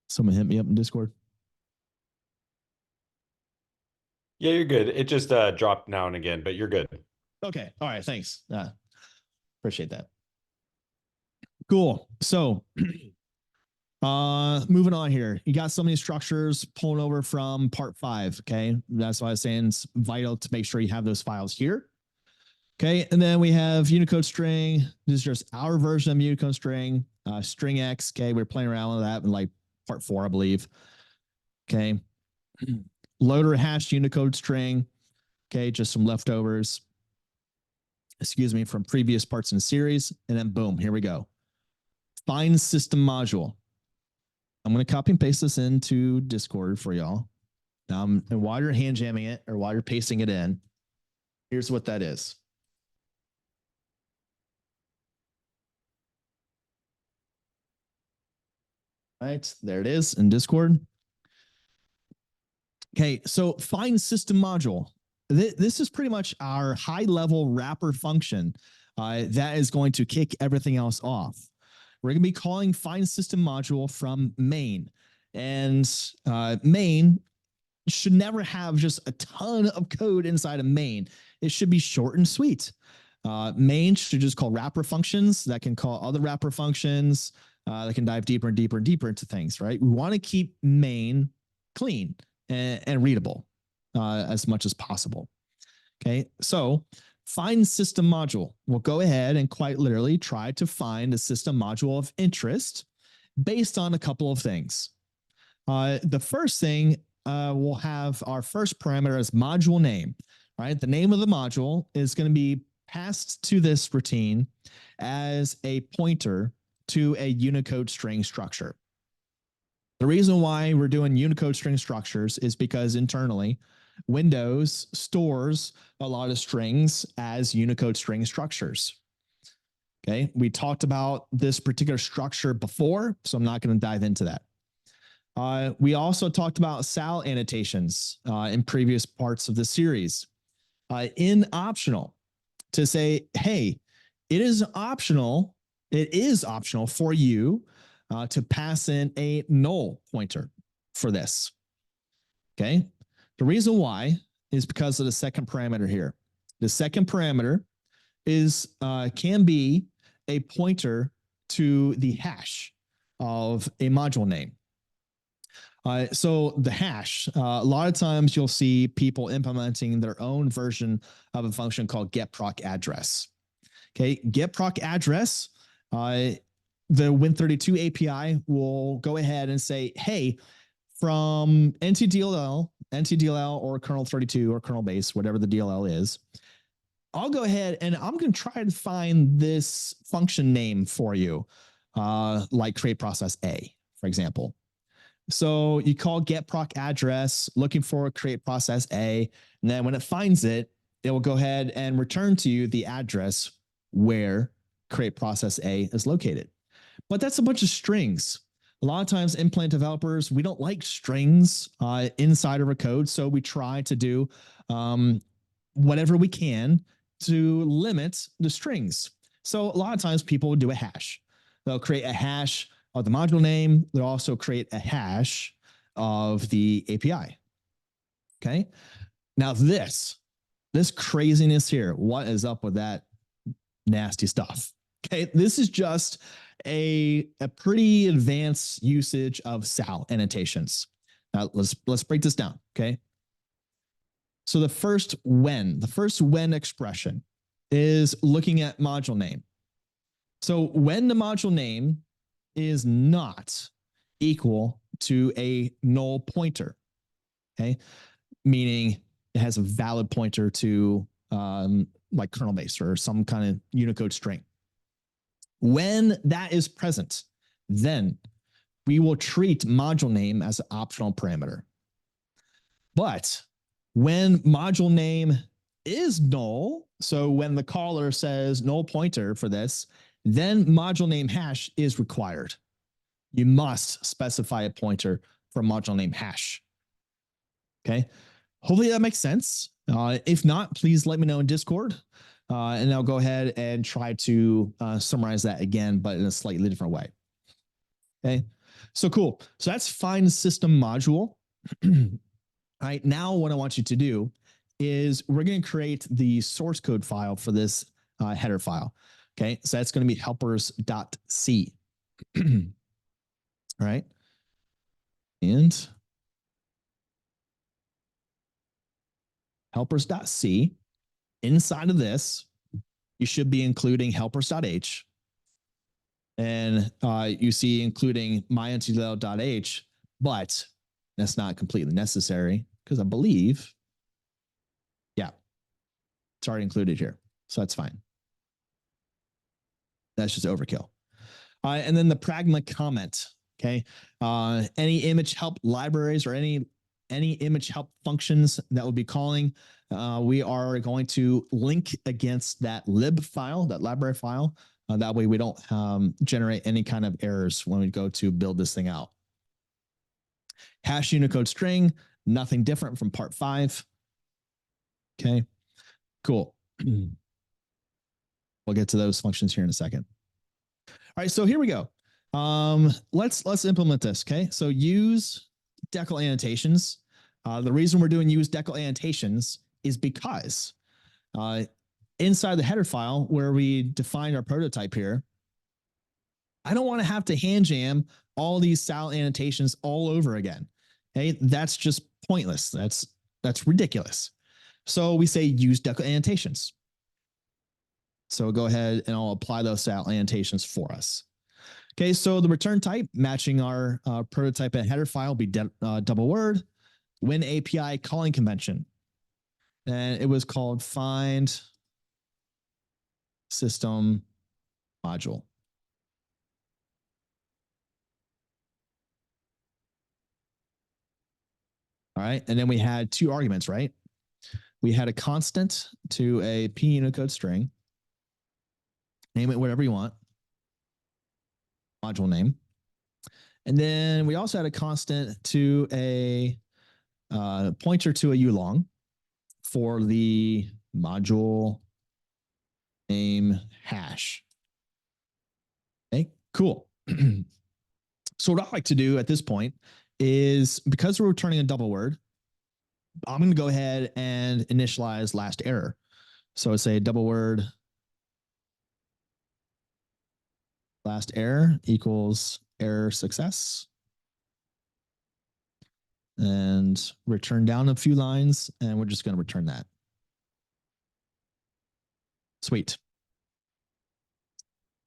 Someone hit me up in Discord. Yeah, you're good. It just dropped now and again, but you're good. Okay. All right. Thanks. Appreciate that. Cool. So moving on here. You got so many structures pulling over from part 5. Okay. That's why I was saying it's vital to make sure you have those files here. Okay. And then we have Unicode string. This is just our version of Unicode string, string X. Okay. We're playing around with that in like part 4, I believe. Okay. Loader hash Unicode string. Okay. Just some leftovers, from previous parts in the series. And then boom, here we go. Find system module. I'm going to copy and paste this into Discord for y'all. And while you're hand jamming it or while you're pasting it in, here's what that is. All right, there it is in Discord. Okay, so find system module. This is pretty much our high level wrapper function that is going to kick everything else off. We're going to be calling find system module from main, and main should never have just a ton of code inside of main. It should be short and sweet. Main should just call wrapper functions that can call other wrapper functions that can dive deeper and deeper and deeper into things, right? We want to keep main clean and readable as much as possible. Okay, so find system module. We'll go ahead and quite literally try to find a system module of interest based on a couple of things. The first thing, we'll have our first parameter as module name, right? The name of the module is going to be passed to this routine as a pointer to a Unicode string structure. The reason why we're doing Unicode string structures is because internally, Windows stores a lot of strings as Unicode string structures. Okay, we talked about this particular structure before, so I'm not going to dive into that. We also talked about SAL annotations in previous parts of the series. In optional, to say, hey, it is optional for you to pass in a null pointer for this. Okay. The reason why is because of the second parameter here. The second parameter is can be a pointer to the hash of a module name. So the hash, a lot of times you'll see people implementing their own version of a function called getProcAddress. Okay, getProcAddress, the Win32 API will go ahead and say, hey, from NTDLL or kernel 32 or kernel base, whatever the DLL is, I'll go ahead and I'm going to try to find this function name for you, like create process A, for example. So you call getProcAddress looking for create process A, and then when it finds it, it will go ahead and return to you the address where create process A is located. But that's a bunch of strings. A lot of times implant developers, we don't like strings inside of a code, so we try to do whatever we can to limit the strings. So a lot of times people will do a hash. They'll create a hash of the module name. They'll also create a hash of the API. Okay. Now this craziness here, what is up with that nasty stuff? Okay. This is just a pretty advanced usage of SAL annotations. Now let's break this down. Okay. So the first when expression is looking at module name. So when the module name is not equal to a null pointer, okay, meaning it has a valid pointer to like kernel base or some kind of Unicode string. When that is present, then we will treat module name as an optional parameter. But when module name is null, so when the caller says null pointer for this, then module name hash is required. You must specify a pointer for module name hash. Okay. Hopefully that makes sense. If not, please let me know in Discord. And I'll go ahead and try to summarize that again, but in a slightly different way. Okay, so cool. So that's find system module. All right, now what I want you to do is we're going to create the source code file for this header file. Okay, so that's going to be helpers.c. All right, and helpers.c. Inside of this, you should be including helpers.h. And you see including myentity.h, but that's not completely necessary because I believe, yeah, it's already included here. So that's fine. That's just overkill. And then the pragma comment, okay? Any image help libraries or any image help functions that we'll be calling, we are going to link against that lib file, that library file. That way we don't generate any kind of errors when we go to build this thing out. Hash Unicode string, nothing different from part 5. Okay, cool. We'll get to those functions here in a second. All right, so here we go. Let's implement this. Okay, so use decal annotations. The reason we're doing use decal annotations is because inside the header file where we define our prototype here, I don't want to have to hand jam all these style annotations all over again. Okay, that's just pointless. That's ridiculous. So we say use decal annotations. So go ahead and I'll apply those style annotations for us. Okay, so the return type matching our prototype and header file will be double word. When API calling convention. And it was called find system module. All right, and then we had 2 arguments, right? We had a constant to a P Unicode string. Name it whatever you want. Module name. And then we also had a constant to a pointer to a ulong for the module name hash. Okay, cool. So what I like to do at this point is, because we're returning a double word, I'm going to go ahead and initialize last error. So I say double word last error equals error success. And return down a few lines, and we're just going to return that. Sweet.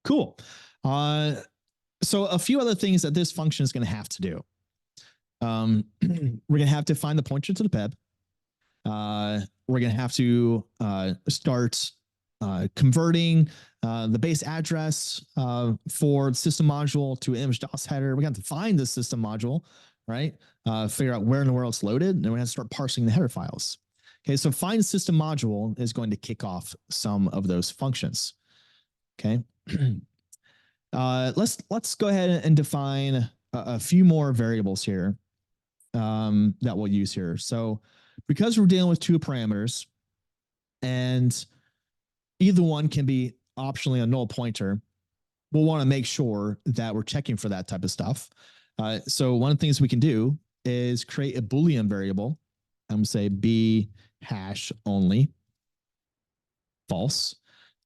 Cool. So a few other things that this function is going to have to do. We're going to have to find the pointer to the PEB. We're going to have to start converting the base address for the system module to an image DOS header. We got to find the system module, right? Figure out where in the world it's loaded, and then we have to start parsing the header files. Okay, so find system module is going to kick off some of those functions. Okay, let's go ahead and define a few more variables here that we'll use here. So because we're dealing with 2 parameters, and either one can be optionally a null pointer, we'll want to make sure that we're checking for that type of stuff. So one of the things we can do is create a Boolean variable. I'm going to say b hash only false.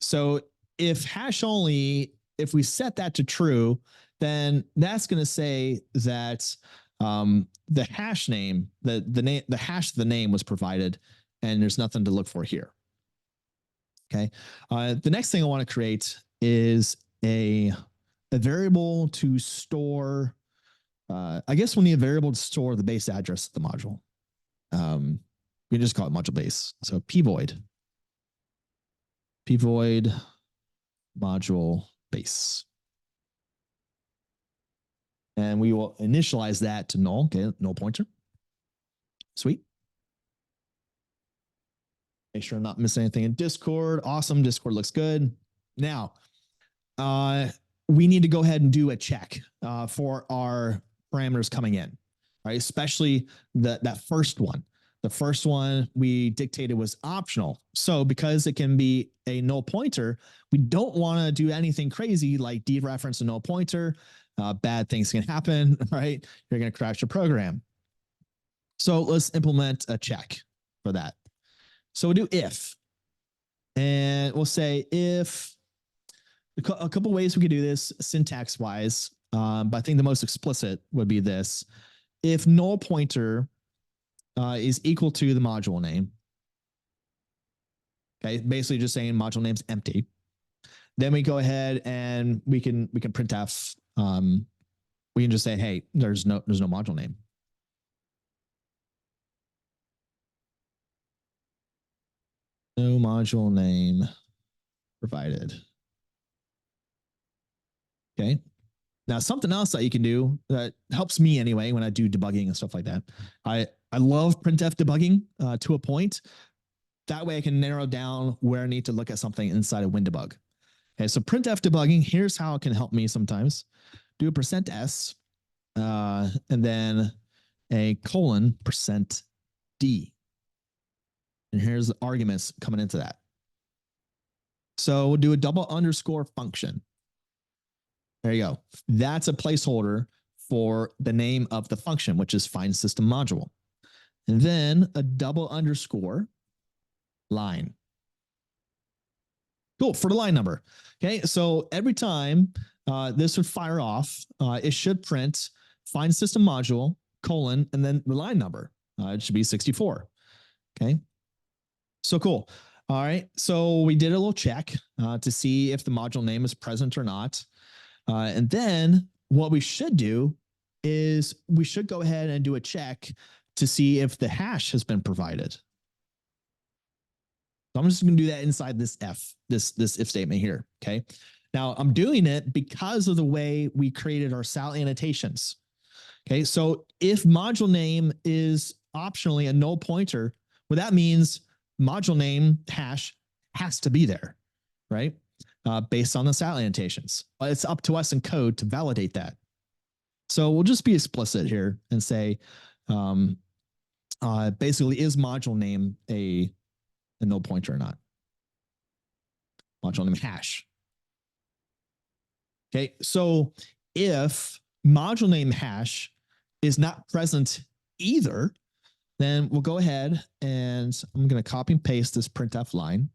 So if hash only, if we set that to true, then that's going to say that the hash name, the hash of the name was provided, and there's nothing to look for here. Okay. The next thing I want to create is a variable to store. I guess we'll need a variable to store the base address of the module. We can just call it module base. So pvoid module base. And we will initialize that to null. Okay, null pointer. Sweet. Make sure I'm not missing anything in Discord. Awesome. Discord looks good. Now, we need to go ahead and do a check for our parameters coming in, right? Especially that first one. The first one we dictated was optional. So because it can be a null pointer, we don't want to do anything crazy like dereference a null pointer. Bad things can happen, right? You're going to crash your program. So let's implement a check for that. So we'll do if, and we'll say if, a couple ways we could do this syntax wise, but I think the most explicit would be this. If null pointer is equal to the module name, okay, basically just saying module name's empty, then we go ahead and we can printf, we can just say, hey, there's no module name. No module name provided. Okay. Now, something else that you can do that helps me anyway when I do debugging and stuff like that. I love printf debugging to a point. That way I can narrow down where I need to look at something inside of WinDebug. Okay, so printf debugging, here's how it can help me sometimes. Do a %s and then a colon %d. And here's the arguments coming into that. So we'll do a double underscore function. There you go. That's a placeholder for the name of the function, which is find system module. And then a double underscore line. Cool, for the line number. Okay, so every time this would fire off, it should print find system module, colon, and then the line number. It should be 64. Okay, so cool. All right, so we did a little check to see if the module name is present or not. And then what we should do is we should go ahead and do a check to see if the hash has been provided. So I'm just going to do that inside this this if statement here. Okay. Now I'm doing it because of the way we created our sal annotations. Okay. So if module name is optionally a null pointer, well, that means module name hash has to be there, right? Based on the sal annotations. But it's up to us in code to validate that. So we'll just be explicit here and say, basically, is module name a null pointer or not? Module name hash. Okay, so if module name hash is not present either, then we'll go ahead and I'm going to copy and paste this printf line.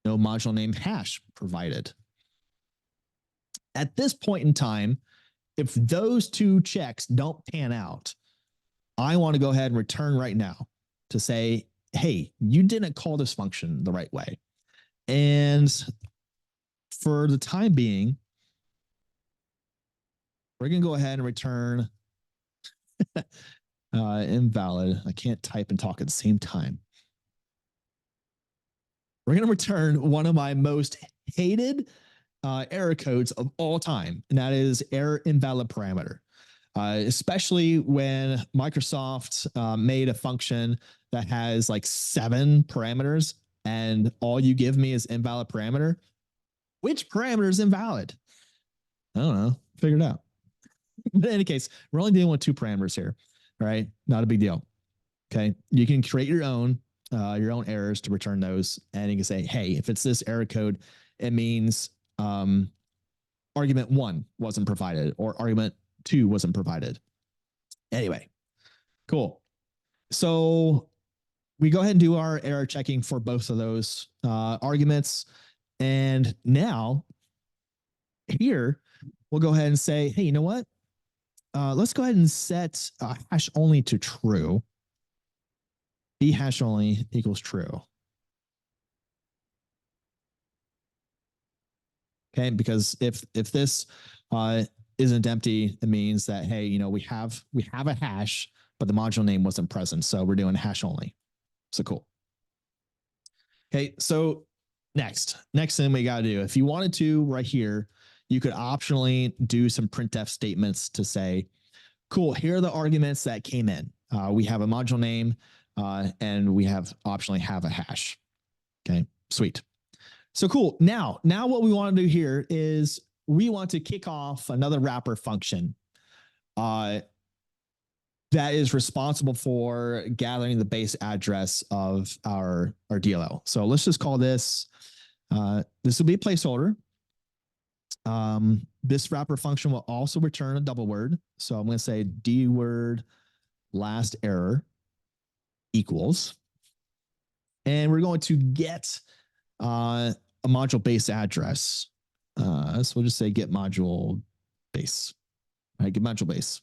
No module name hash provided. At this point in time, if those two checks don't pan out, I want to go ahead and return right now to say, hey, you didn't call this function the right way. And for the time being, we're going to go ahead and return invalid. I can't type and talk at the same time. We're going to return one of my most hated error codes of all time, and that is error invalid parameter. Especially when Microsoft made a function that has like 7 parameters and all you give me is invalid parameter. Which parameter is invalid? I don't know. Figure it out. But in any case, we're only dealing with 2 parameters here. All right. Not a big deal. Okay. You can create your own errors to return those. And you can say, hey, if it's this error code, it means argument 1 wasn't provided or argument 2 wasn't provided. Anyway, cool. So we go ahead and do our error checking for both of those arguments. And now here, we'll go ahead and say, hey, you know what? Let's go ahead and set hash only to true. B hash only equals true. Okay, because if this isn't empty, it means that, hey, you know, we have a hash, but the module name wasn't present. So we're doing hash only. So cool. Okay, so next thing we got to do, if you wanted to right here, you could optionally do some printf statements to say, cool, here are the arguments that came in. We have a module name and we have optionally have a hash. Okay, sweet. So cool. Now what we want to do here is we want to kick off another wrapper function. that is responsible for gathering the base address of our DLL. So let's just call this, this will be a placeholder. This wrapper function will also return a double word. So I'm going to say dword last error equals, and we're going to get a module base address. So we'll just say get module base. All right, get module base.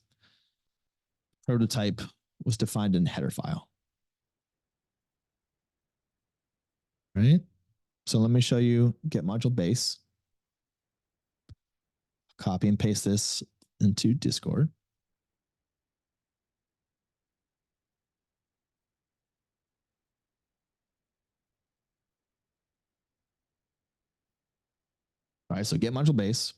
Prototype was defined in header file. Right? So let me show you get module base. Copy and paste this into Discord. All right, so get module base.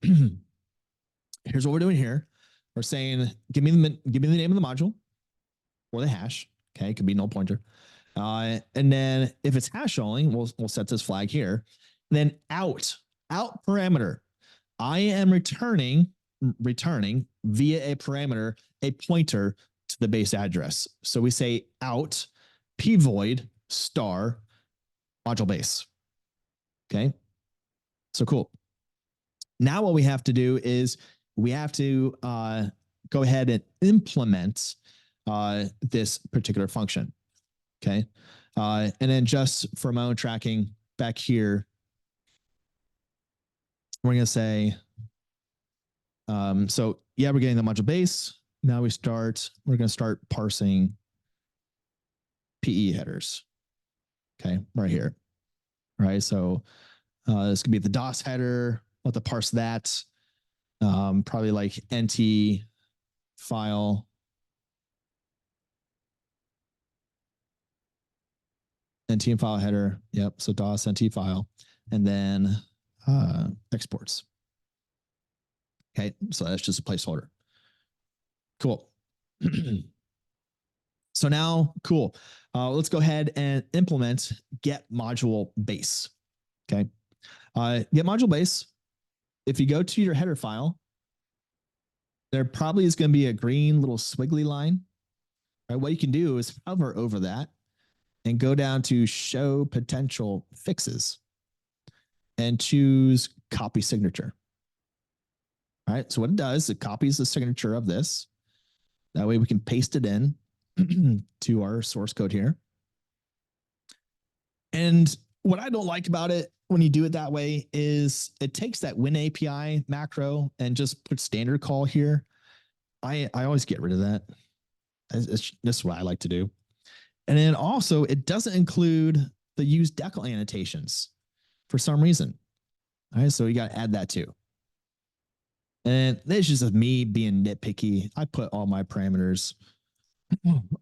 Here's what we're doing here. We're saying, give me the name of the module or the hash. Okay, it could be null pointer. And then if it's hash only, we'll set this flag here. And then out parameter. I am returning via a parameter, a pointer to the base address. So we say out p void star module base. Okay. So cool. Now what we have to do is we have to go ahead and implement this particular function. Okay. And then just for my own tracking back here, we're going to say, so yeah, we're getting the module base. Now we're going to start parsing PE headers. Okay. Right here. All right. So this could be the DOS header. We'll have to parse that. Probably like NT file. NT and file header. Yep. So DOS NT file. And then exports. Okay. So that's just a placeholder. Cool. So now, cool. Let's go ahead and implement get module base. Okay. Get module base. If you go to your header file, there probably is going to be a green little squiggly line. Right? What you can do is hover over that and go down to show potential fixes and choose copy signature. All right. So what it does, it copies the signature of this. That way we can paste it in to our source code here. And what I don't like about it when you do it that way is it takes that WinAPI macro and just puts standard call here. I always get rid of that. It's just what I like to do. And then also it doesn't include the use decal annotations for some reason. All right, so you got to add that too. And this is just me being nitpicky. I put all my parameters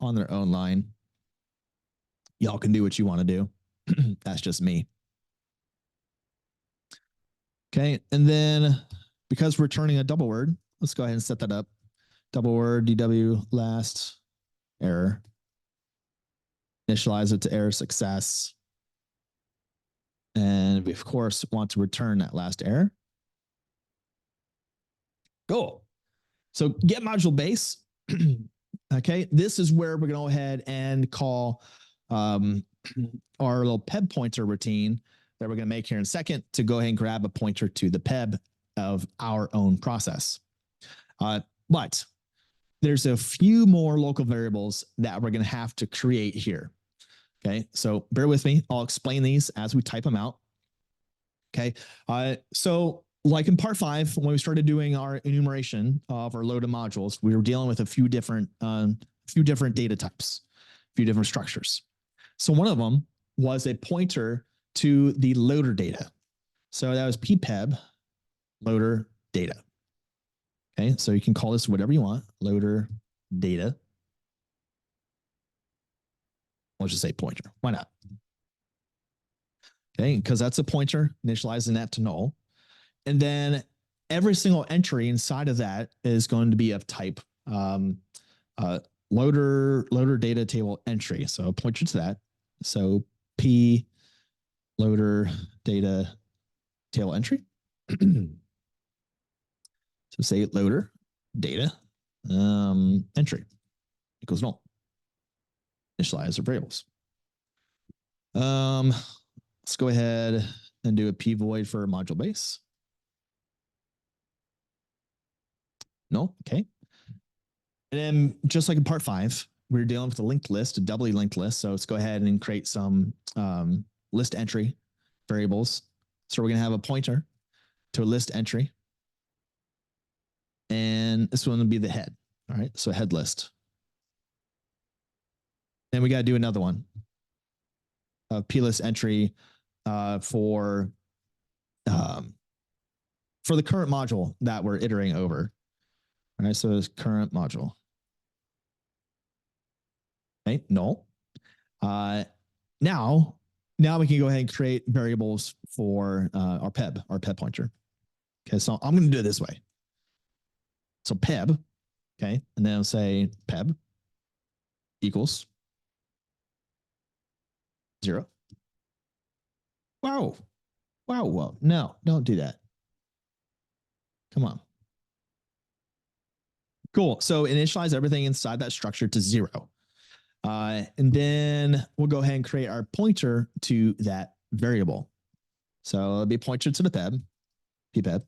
on their own line. Y'all can do what you want to do. That's just me. Okay, and then because we're returning a double word, let's go ahead and set that up. Double word, DW last error. Initialize it to error success. And we, of course, want to return that last error. Cool. So get module base. Okay, this is where we're going to go ahead and call our little PEB pointer routine that we're going to make here in a second to go ahead and grab a pointer to the PEB of our own process. But there's a few more local variables that we're going to have to create here. Okay, so bear with me. I'll explain these as we type them out. Okay, so like in part 5, when we started doing our enumeration of our loaded modules, we were dealing with a few different data types, a few different structures. So one of them was a pointer to the loader data. So that was ppeb loader data. Okay, so you can call this whatever you want, loader data. Let's just say pointer. Why not? Okay, because that's a pointer, initializing that to null. And then every single entry inside of that is going to be of type loader data table entry. So pointer to that. So p loader data table entry. So say loader data. entry equals null. Initialize our variables. Let's go ahead and do a p void for module base. No, okay. And then just like in part 5, we're dealing with a linked list, a doubly linked list. So let's go ahead and create some list entry variables. So we're going to have a pointer to a list entry. And this one will be the head. All right, so head list. Then we got to do another one. A plist entry for the current module that we're iterating over. All right, so it's current module. Okay, null. Now we can go ahead and create variables for our peb pointer. Okay, so I'm going to do it this way. So peb, okay, and then I'll say peb equals 0. Wow. Whoa. No, don't do that. Come on. Cool. So initialize everything inside that structure to 0. And then we'll go ahead and create our pointer to that variable. So it'll be pointer to the peb, ppeb,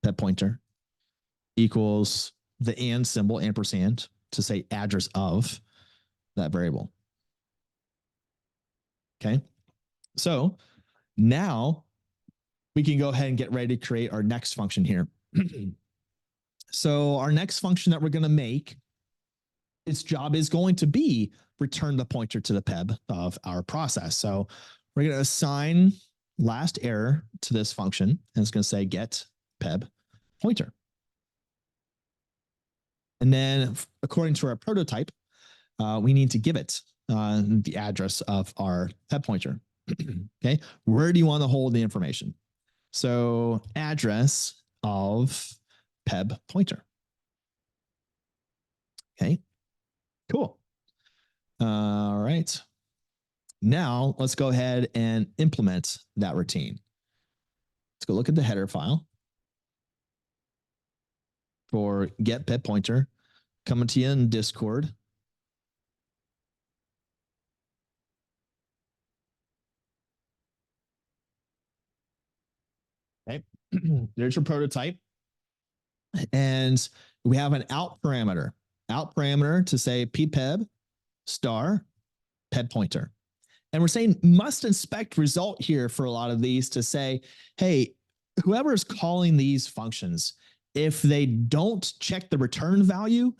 peb pointer equals the and symbol, ampersand, to say address of that variable. Okay. So now we can go ahead and get ready to create our next function here. So our next function that we're going to make, its job is going to be return the pointer to the peb of our process. So we're going to assign last error to this function, and it's going to say get peb pointer. And then according to our prototype, we need to give it the address of our peb pointer. Okay, where do you want to hold the information? So address of peb pointer. Okay, cool. All right. Now let's go ahead and implement that routine. Let's go look at the header file for get peb pointer, coming to you in Discord. Okay, there's your prototype. And we have an out parameter to say ppeb star peb pointer. And we're saying must inspect result here for a lot of these to say, hey, whoever is calling these functions, if they don't check the return value,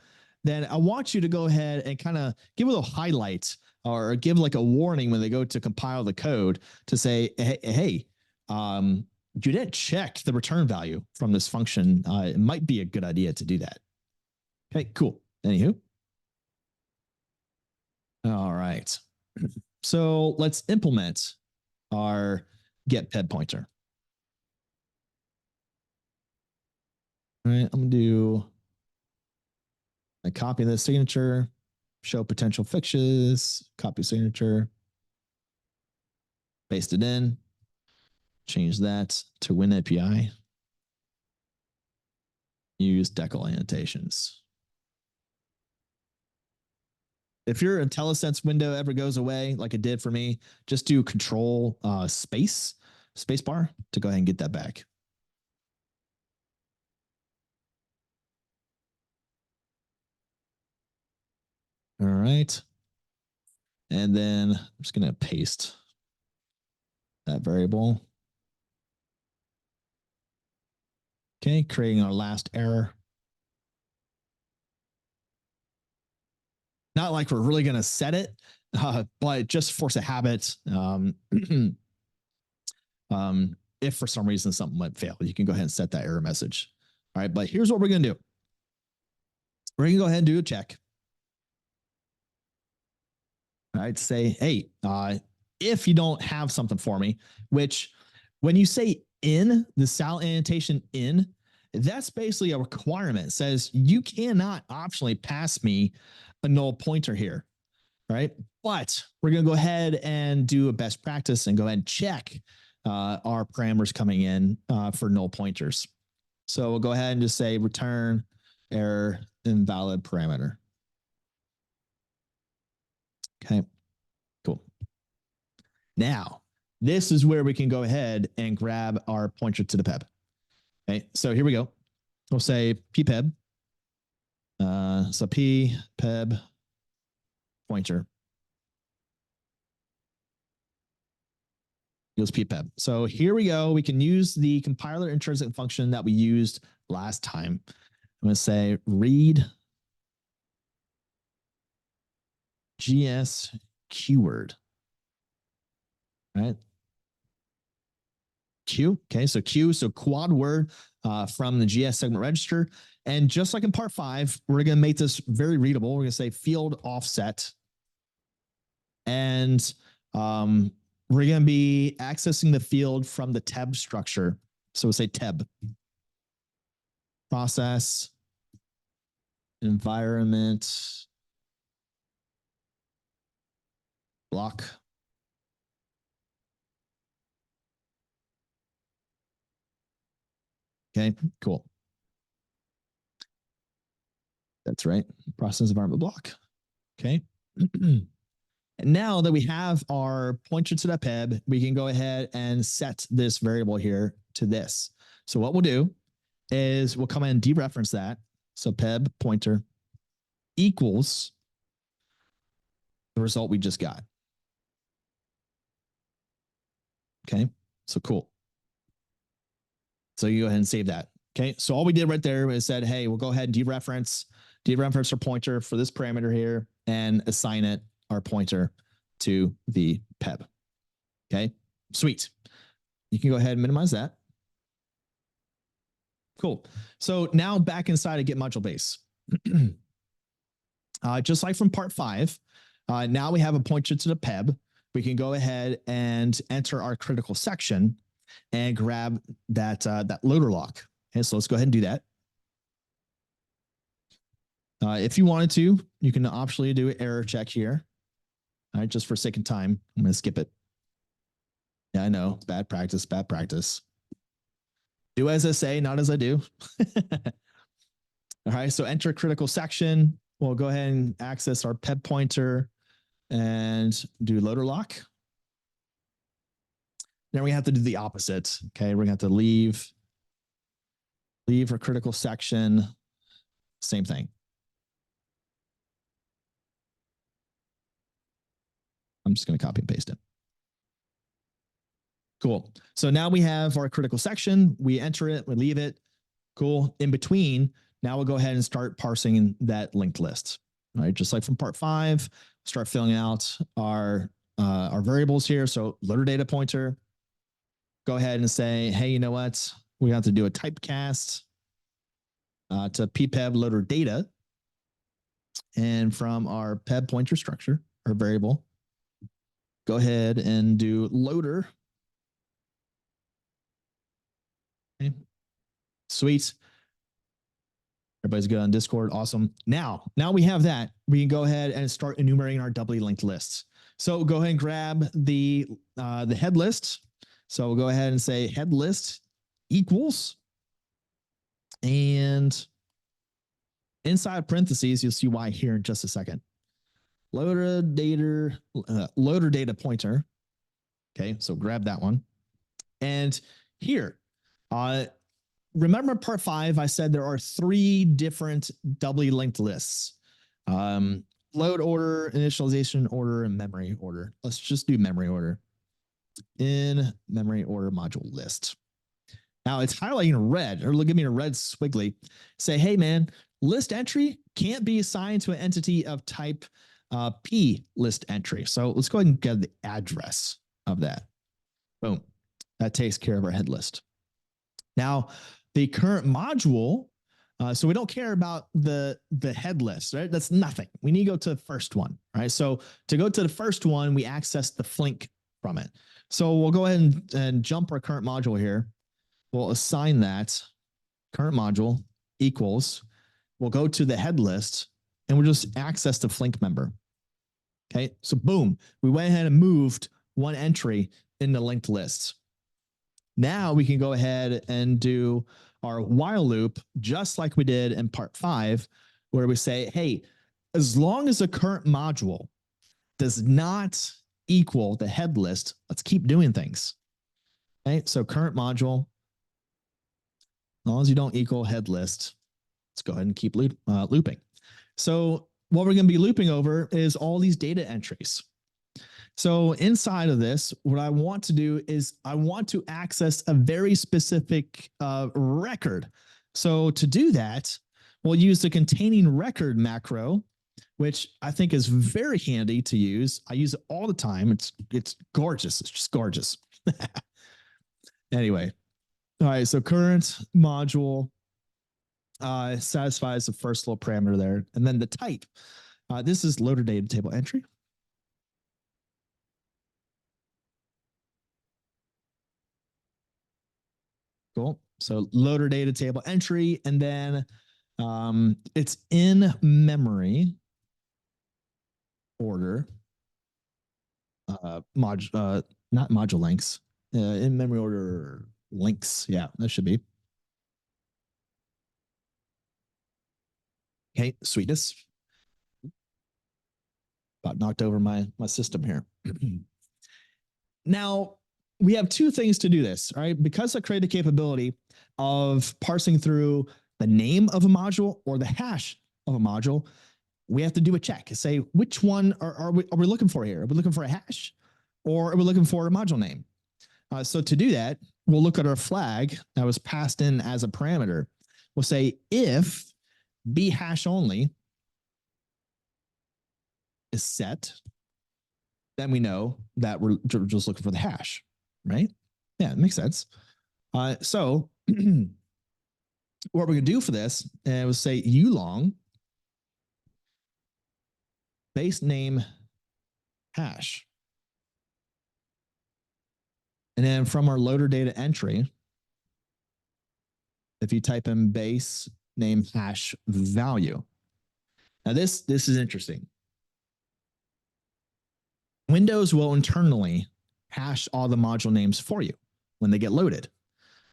then I want you to go ahead and kind of give a little highlight or give like a warning when they go to compile the code to say, hey, you didn't check the return value from this function. It might be a good idea to do that. Okay, cool. Anywho. All right. So let's implement our get peb pointer. All right, I'm going to do a copy of the signature, show potential fixes, copy signature, paste it in, change that to WinAPI, use decal annotations. If your IntelliSense window ever goes away, like it did for me, just do Control space bar to go ahead and get that back. All right. And then I'm just going to paste that variable. Okay, creating our last error. Not like we're really going to set it, but just force a habit. If for some reason something might fail, you can go ahead and set that error message. All right, but here's what we're going to do. We're going to go ahead and do a check. All right, say, hey, if you don't have something for me, which when you say in, the sal annotation in, that's basically a requirement. It says you cannot optionally pass me a null pointer here, right? But we're going to go ahead and do a best practice and go ahead and check our parameters coming in for null pointers. So we'll go ahead and just say return error invalid parameter. Okay, cool. Now, this is where we can go ahead and grab our pointer to the peb. Okay, so here we go. We'll say ppeb. So ppeb pointer equals ppeb. So here we go. We can use the compiler intrinsic function that we used last time. I'm going to say read GS keyword. Right? Q. Okay, so Q, so quad word from the GS segment register. And just like in part 5, we're going to make this very readable. We're going to say field offset. And we're going to be accessing the field from the TEB structure. So we'll say TEB. Process, environment, block. Okay, cool. That's right. Process environment block. Okay. And now that we have our pointer to the peb, we can go ahead and set this variable here to this. So what we'll do is we'll come in and dereference that. So peb pointer equals the result we just got. Okay, so cool. So you go ahead and save that. Okay, so all we did right there is said, hey, we'll go ahead and dereference our pointer for this parameter here and assign it our pointer to the peb. Okay, sweet. You can go ahead and minimize that. Cool. So now back inside of Get Module Base. Just like from part 5, now we have a pointer to the peb. We can go ahead and enter our critical section and grab that loader lock. Okay, so let's go ahead and do that. If you wanted to, you can optionally do an error check here. All right, just for sake of time, I'm going to skip it. Yeah, I know. Bad practice, bad practice. Do as I say, not as I do. All right, so enter critical section. We'll go ahead and access our peb pointer and do loader lock. Then we have to do the opposite. Okay, we're going to have to leave our critical section. Same thing. I'm just going to copy and paste it. Cool. So now we have our critical section. We enter it, we leave it. Cool. In between, now we'll go ahead and start parsing that linked list. All right, just like from part 5, start filling out our variables here. So loader data pointer. Go ahead and say, hey, you know what? We have to do a typecast to ppeb loader data. And from our peb pointer structure, or variable, go ahead and do loader. Okay. Sweet. Everybody's good on Discord. Awesome. Now we have that. We can go ahead and start enumerating our doubly linked lists. So go ahead and grab the head list. So we'll go ahead and say head list equals, and inside parentheses, you'll see why here in just a second. Loader data pointer. Okay, so grab that one. And here, remember part 5, I said there are 3 different doubly linked lists. Load order, initialization order, and memory order. Let's just do memory order. In memory order module list. Now it's highlighting red, or look at me in a red squiggly. Say, hey man, list entry can't be assigned to an entity of type P list entry. So let's go ahead and get the address of that. Boom. That takes care of our head list. Now, the current module, so we don't care about the head list, right? That's nothing. We need to go to the first one, right? So to go to the first one, we access the Flink from it. So we'll go ahead and jump our current module here. We'll assign that current module equals, we'll go to the head list and we'll just access the Flink member. Okay, so boom, we went ahead and moved one entry in the linked list. Now we can go ahead and do our while loop, just like we did in part 5, where we say, hey, as long as the current module does not equal the head list, let's keep doing things. Okay, so current module, as long as you don't equal head list, let's go ahead and keep looping. So what we're going to be looping over is all these data entries. So inside of this, what I want to do is I want to access a very specific record. So to do that, we'll use the containing record macro, which I think is very handy to use. I use it all the time. It's gorgeous. It's just gorgeous. Anyway, all right. So current module satisfies the first little parameter there, and then the type. This is loader data table entry. Cool. So loader data table entry, and then it's in memory order. Not module lengths. In memory order links. Yeah, that should be. Okay, sweetness. About knocked over my system here. Now, we have two things to do this, right? Because I created the capability of parsing through the name of a module or the hash of a module, we have to do a check and say, which one are we looking for here? Are we looking for a hash or are we looking for a module name? So to do that, we'll look at our flag that was passed in as a parameter. We'll say if b hash only is set, then we know that we're just looking for the hash, right? Yeah, it makes sense. So what we're going to do for this was say ulong base name hash. And then from our loader data entry, if you type in base name hash value. Now this is interesting. Windows will internally hash all the module names for you when they get loaded.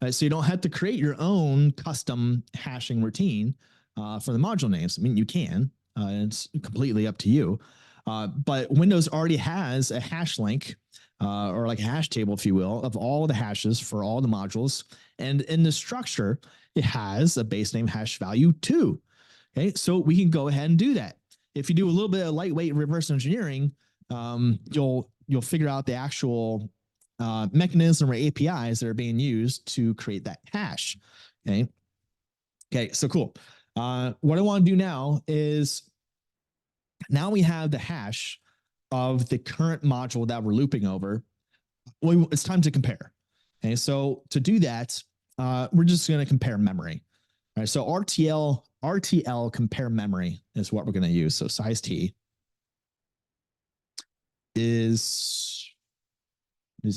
So you don't have to create your own custom hashing routine for the module names. I mean, you can. It's completely up to you. But Windows already has a hash link or like a hash table, if you will, of all the hashes for all the modules. And in the structure, it has a base name hash value too. Okay, so we can go ahead and do that. If you do a little bit of lightweight reverse engineering, you'll figure out the actual mechanism or APIs that are being used to create that hash. Okay, so cool. What I want to do now is now we have the hash of the current module that we're looping over. Well, it's time to compare. Okay, so to do that, we're just going to compare memory. All right, so RTL compare memory is what we're going to use. So size T is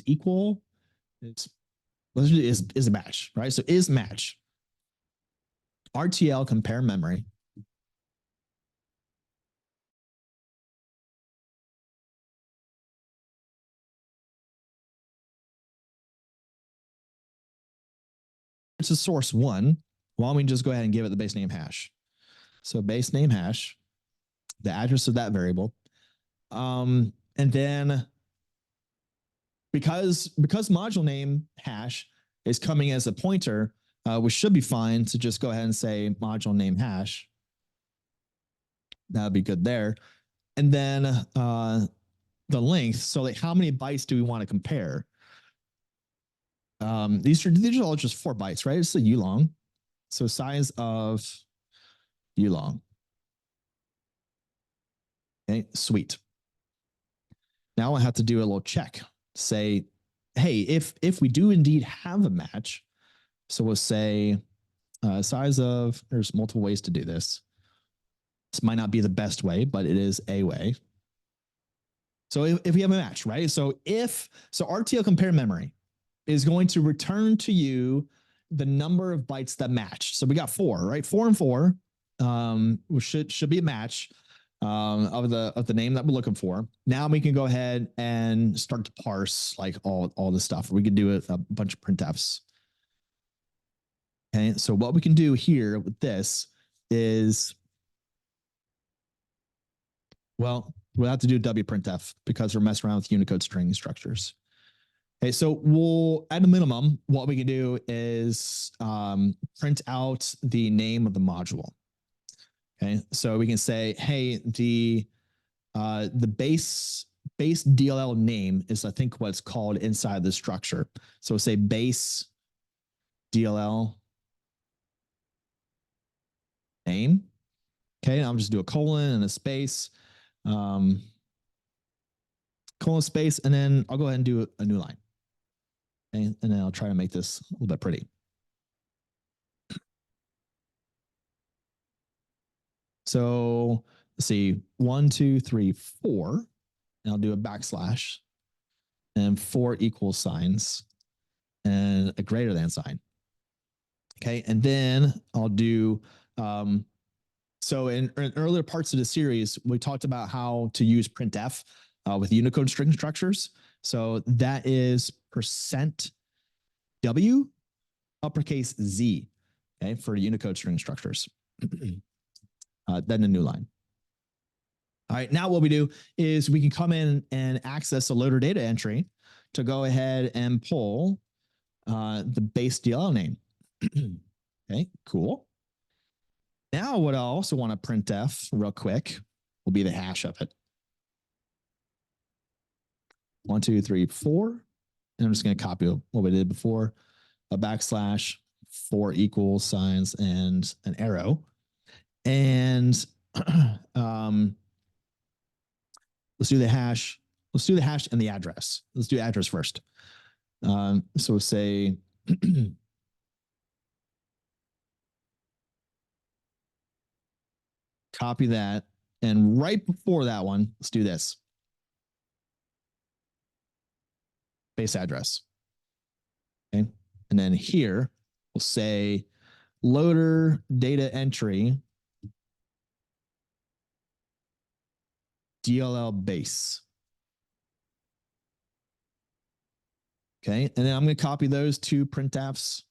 equal. Is a match, right? So is match. RTL compare memory. It's a source one. Why don't we just go ahead and give it the base name hash? So base name hash, the address of that variable. And then because module name hash is coming as a pointer, we should be fine to just go ahead and say module name hash. That'd be good there. And then the length. So like how many bytes do we want to compare? These are all just 4 bytes, right? It's a ulong. So size of ulong. Okay, sweet. Now I have to do a little check. Say, hey, if we do indeed have a match, so we'll say size of, there's multiple ways to do this. This might not be the best way, but it is a way. So if we have a match, right? So RTL compare memory is going to return to you the number of bytes that match. So we got 4, right? 4 and 4 which should be a match of the name that we're looking for. Now we can go ahead and start to parse like all the stuff. We could do a bunch of printfs. Okay, so what we can do here with this is, well, we'll have to do wprintf because we're messing around with Unicode string structures. Okay, so we'll, at a minimum, what we can do is print out the name of the module. Okay, so we can say, hey, the base DLL name is, I think, what's called inside the structure. So say base DLL name. Okay, I'll just do a colon and a space, colon space, and then I'll go ahead and do a new line. Okay, and then I'll try to make this a little bit pretty. So let's see, 1, 2, 3, 4. And I'll do a backslash and 4 equal signs and a greater than sign. Okay, and then I'll do, so in earlier parts of the series, we talked about how to use printf with Unicode string structures. So that is %W uppercase Z, okay, for Unicode string structures. Then a new line. All right, now what we do is we can come in and access a loader data entry to go ahead and pull the base DLL name. Okay, cool. Now what I also want to printf real quick will be the hash of it. 1, 2, 3, 4. And I'm just going to copy what we did before. A backslash, 4 equal signs, and an arrow. And let's do the hash. Let's do the hash and the address. Let's do address first. So we'll say copy that. And right before that one, let's do this. Base address. Okay. And then here, we'll say loader data entry DLL base. Okay. And then I'm going to copy those two printfs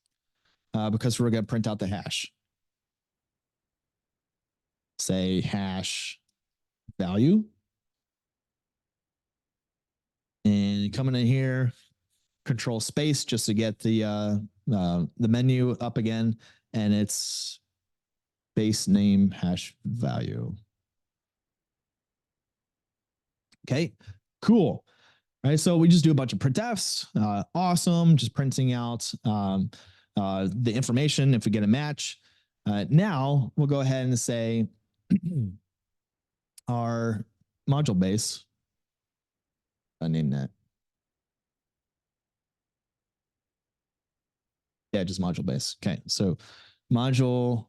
because we're going to print out the hash. Say hash value. And coming in here, control space just to get the menu up again, and it's base name hash value. Okay, cool. All right, so we just do a bunch of printfs. Awesome, just printing out the information if we get a match. Now we'll go ahead and say our module base. I name that. Yeah, just module base. Okay, so module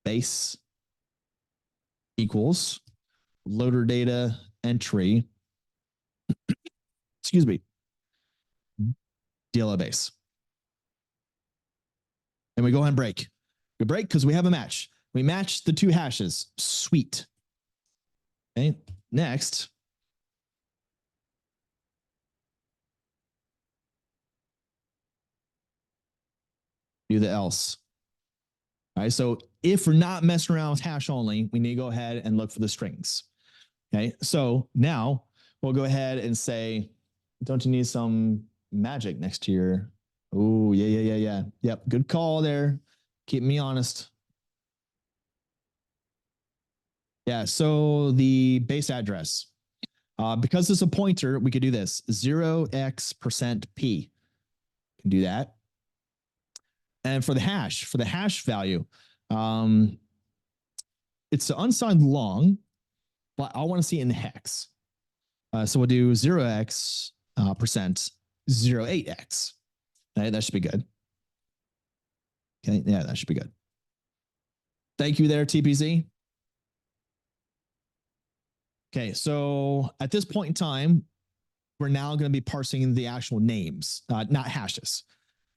base equals loader data entry, excuse me, DLL base. And we go ahead and break. We break because we have a match. We match the two hashes. Sweet. Okay, next. Do the else. All right, so if we're not messing around with hash only, we need to go ahead and look for the strings. Okay, so now we'll go ahead and say, don't you need some magic next to your, oh, yeah. Yep, good call there. Keep me honest. Yeah, so the base address. Because it's a pointer, we could do this, 0x%p. Can do that. And for the hash value, it's unsigned long, but I want to see it in hex. So we'll do 0x percent 08x. Right, that should be good. Okay, yeah, that should be good. Thank you there, TPZ. Okay, so at this point in time, we're now going to be parsing the actual names, not hashes.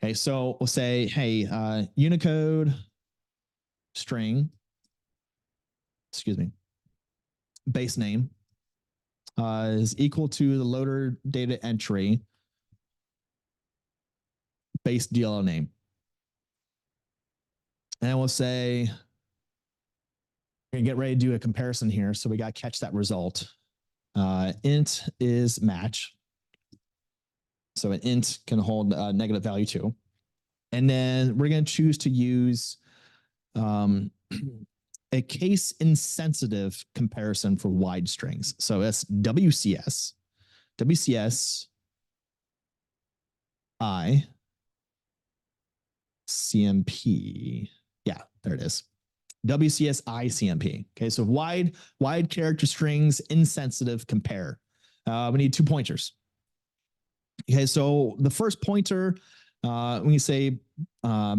Okay, so we'll say, hey, Unicode string, excuse me, base name is equal to the loader data entry base DLL name. And we'll say, we're gonna get ready to do a comparison here. So we got to catch that result. Int is match. So an int can hold a negative value too. And then we're going to choose to use a case insensitive comparison for wide strings. So that's WCS, I, CMP. Yeah, there it is. WCSI CMP. Okay, so wide character strings, insensitive, compare. We need 2 pointers. Okay, so the first pointer, when you say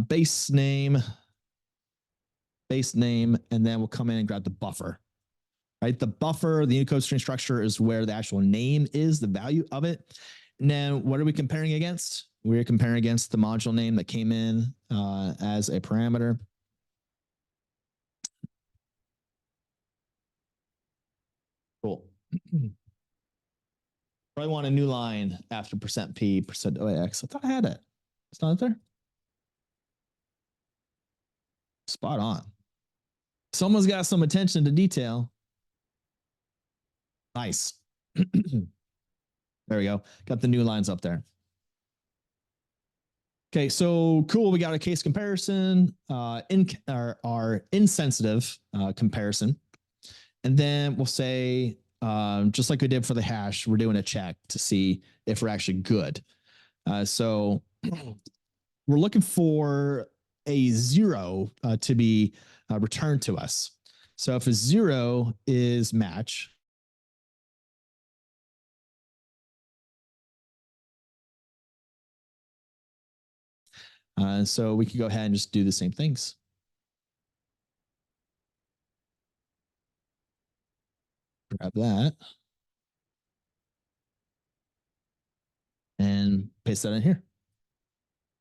base name, and then we'll come in and grab the buffer. Right, the buffer, the Unicode string structure is where the actual name is, the value of it. And then what are we comparing against? We're comparing against the module name that came in as a parameter. Cool. Probably want a new line after %p, %oax. I thought I had it. It's not there. Spot on. Someone's got some attention to detail. Nice. There we go. Got the new lines up there. Okay, so cool. We got a case comparison, our insensitive comparison. And then we'll say, just like we did for the hash, we're doing a check to see if we're actually good. So we're looking for a 0 to be returned to us. So if a 0 is match, so we can go ahead and just do the same things. Grab that and paste that in here.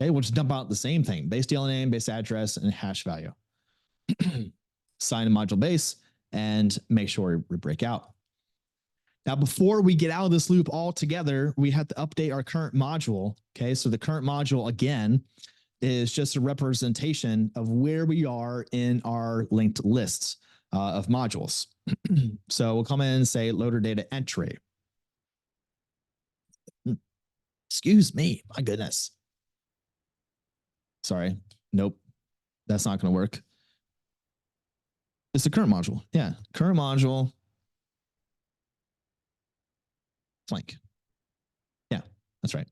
Okay, we'll just dump out the same thing: base DLNA name, base address, and hash value. Sign a module base and make sure we break out. Now, before we get out of this loop altogether, we have to update our current module. Okay, so the current module, again, is just a representation of where we are in our linked lists of modules. So we'll come in and say loader data entry. Excuse me, my goodness. Sorry, nope, that's not going to work. It's the current module. Yeah, current module. Flank. Yeah, that's right.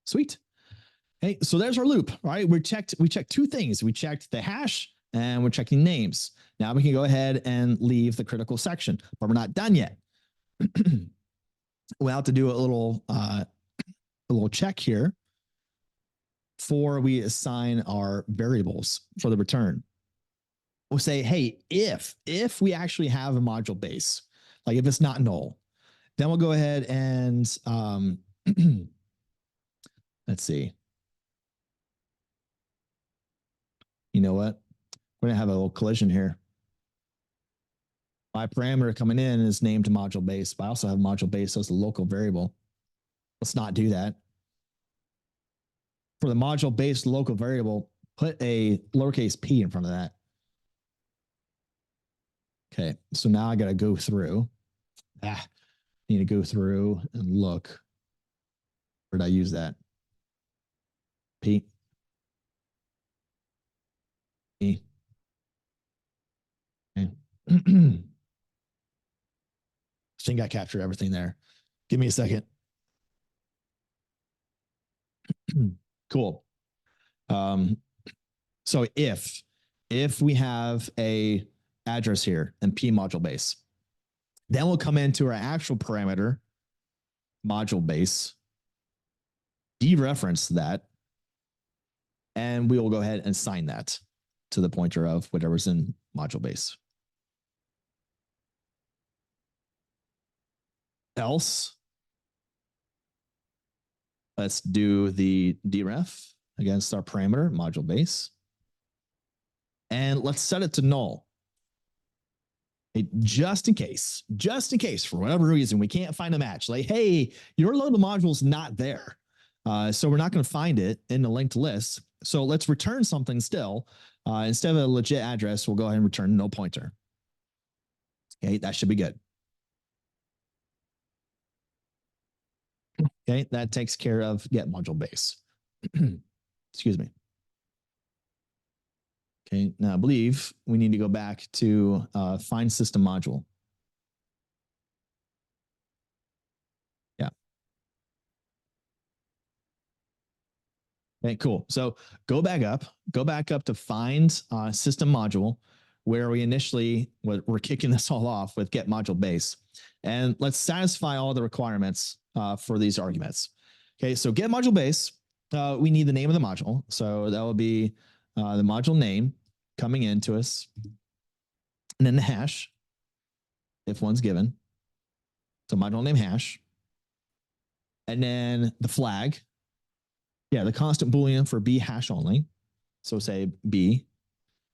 Sweet. Okay, so there's our loop, right? We checked 2 things. We checked the hash and we're checking names. Now we can go ahead and leave the critical section, but we're not done yet. We'll have to do a little check here before we assign our variables for the return. We'll say, hey, if we actually have a module base, like if it's not null, then we'll go ahead and let's see. You know what? We're going to have a little collision here. My parameter coming in is named module base, but I also have module base as a local variable. Let's not do that. For the module based local variable, put a lowercase p in front of that. Okay, so now I got to go through. Need to go through and look. Where did I use that? P. Okay. I think I captured everything there. Give me a second. Cool. So if we have a address here and p module base, then we'll come into our actual parameter module base, dereference that, and we will go ahead and assign that to the pointer of whatever's in module base. Else, let's do the deref against our parameter module base. And let's set it to null. Just in case, for whatever reason, we can't find a match. Like, hey, your local module is not there. So we're not going to find it in the linked list. So let's return something still. Instead of a legit address, we'll go ahead and return no pointer. Okay, that should be good. Okay, that takes care of get module base. Excuse me. Okay, now I believe we need to go back to find system module. Yeah. Okay, cool. So go back up to find system module where we initially, we're kicking this all off with get module base. And let's satisfy all the requirements for these arguments. Okay, so get module base, we need the name of the module. So that will be the module name coming into us, and then the hash, if one's given. So module name hash. And then the flag. Yeah, the constant Boolean for B hash only. So say B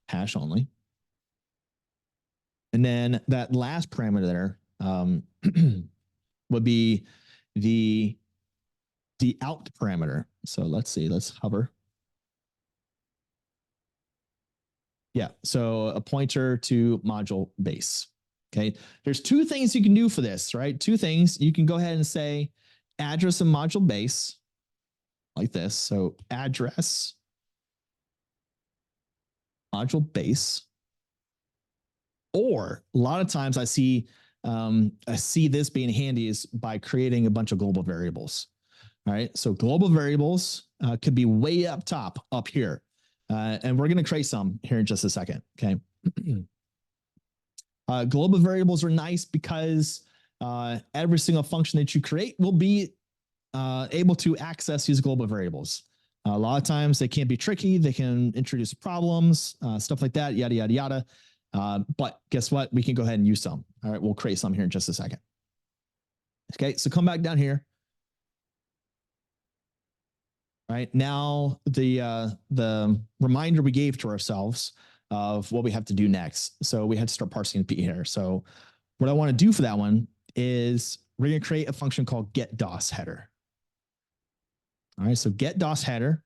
hash only. And then that last parameter there would be the out parameter. So let's see, let's hover. Yeah, so a pointer to module base. Okay, there's two things you can do for this, right? Two things. You can go ahead and say address of module base like this. So address module base. Or a lot of times I see this being handy is by creating a bunch of global variables. All right, so global variables could be way up top up here. And we're going to create some here in just a second. Okay. Global variables are nice because every single function that you create will be able to access these global variables. A lot of times they can be tricky. They can introduce problems, stuff like that, yada, yada, yada. But guess what? We can go ahead and use some. All right, we'll create some here in just a second. Okay, so come back down here. All right, now the reminder we gave to ourselves of what we have to do next. So we had to start parsing the P here. So what I want to do for that one is we're going to create a function called get DOS header. All right, so get DOS header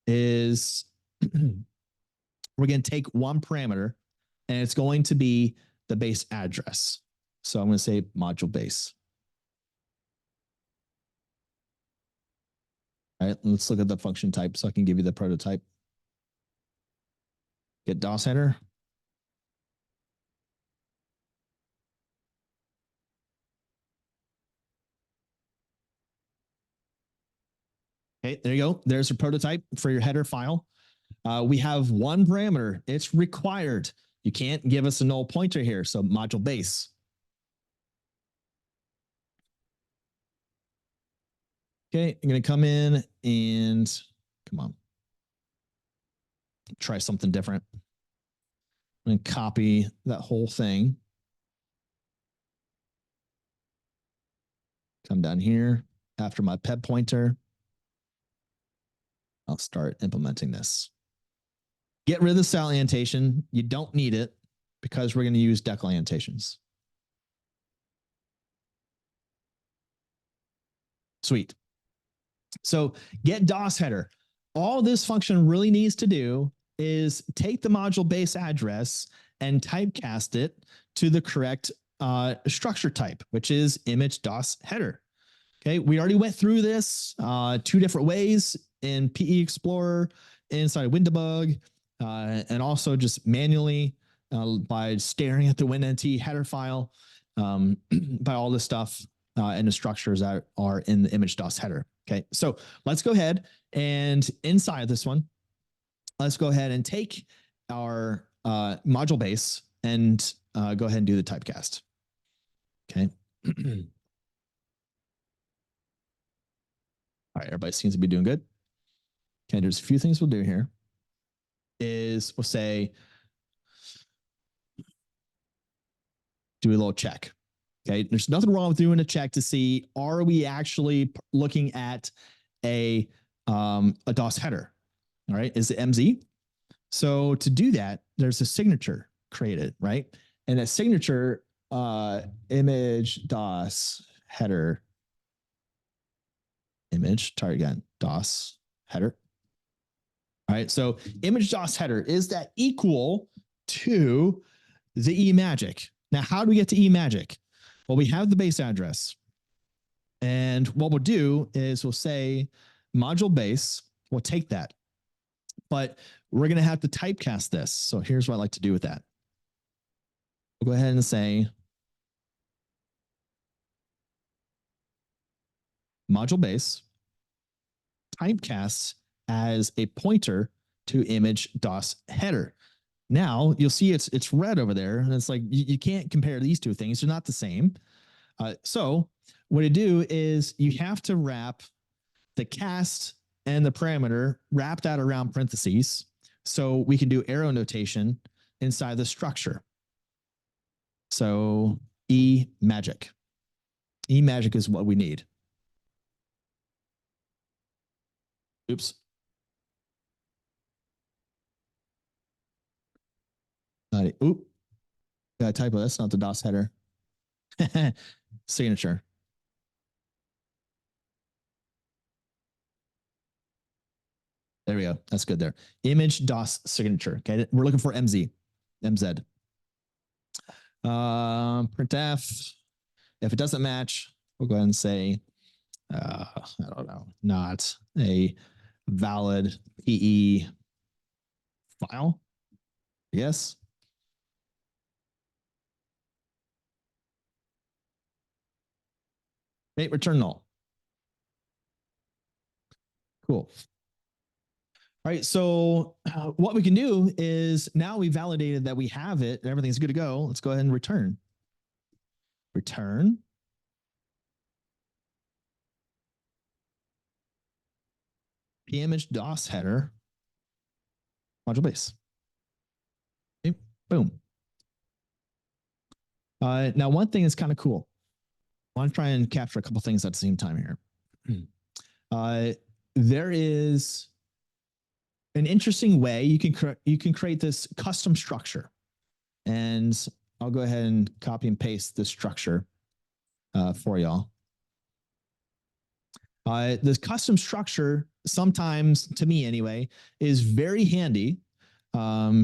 is we're going to take one parameter and it's going to be the base address. So I'm going to say module base. All right, let's look at the function type so I can give you the prototype. Get DOS header. Okay, there you go. There's a prototype for your header file. We have one parameter. It's required. You can't give us a null pointer here. So module base. Okay, I'm going to come in and come on. Try something different. I'm going to copy that whole thing. Come down here after my pep pointer. I'll start implementing this. Get rid of the style annotation. You don't need it because we're going to use decal annotations. Sweet. So get DOS header. All this function really needs to do is take the module base address and typecast it to the correct structure type, which is image DOS header. Okay, we already went through this two different ways in PE Explorer, inside WinDbg, and also just manually by staring at the WinNT header file, by all this stuff and the structures that are in the image DOS header. Okay, so let's go ahead and inside this one, let's go ahead and take our module base and go ahead and do the typecast. Okay. All right, everybody seems to be doing good. Okay, there's a few things we'll do here. Is we'll say, do a little check. Okay, there's nothing wrong with doing a check to see, are we actually looking at a DOS header? All right, is it MZ? So to do that, there's a signature created, right? And that signature image DOS header image, target again, DOS header. All right. So image DOS header, is that equal to the eMagic? Now, how do we get to eMagic? Well, we have the base address. And what we'll do is we'll say module base, we'll take that. But we're going to have to typecast this. So here's what I like to do with that. We'll go ahead and say module base typecast as a pointer to image DOS header. Now you'll see it's red over there, and it's like you can't compare these two things; they're not the same. So what you do is you have to wrap the cast and the parameter, wrap that around parentheses, so we can do arrow notation inside the structure. So eMagic. eMagic is what we need. Oops. Oop. Got a typo. That's not the DOS header. Signature. There we go. That's good there. Image DOS signature. Okay. We're looking for MZ. MZ. Printf. If it doesn't match, we'll go ahead and say, I don't know, not a valid PE file. Yes. Make return null. Cool. All right, so what we can do is now we validated that we have it and everything's good to go. Let's go ahead and return. Return. Image DOS header module base. Okay, boom. Now, one thing is kind of cool. I want to try and capture a couple things at the same time here. There is an interesting way you can create this custom structure, and I'll go ahead and copy and paste this structure for y'all. This custom structure, sometimes, to me anyway, is very handy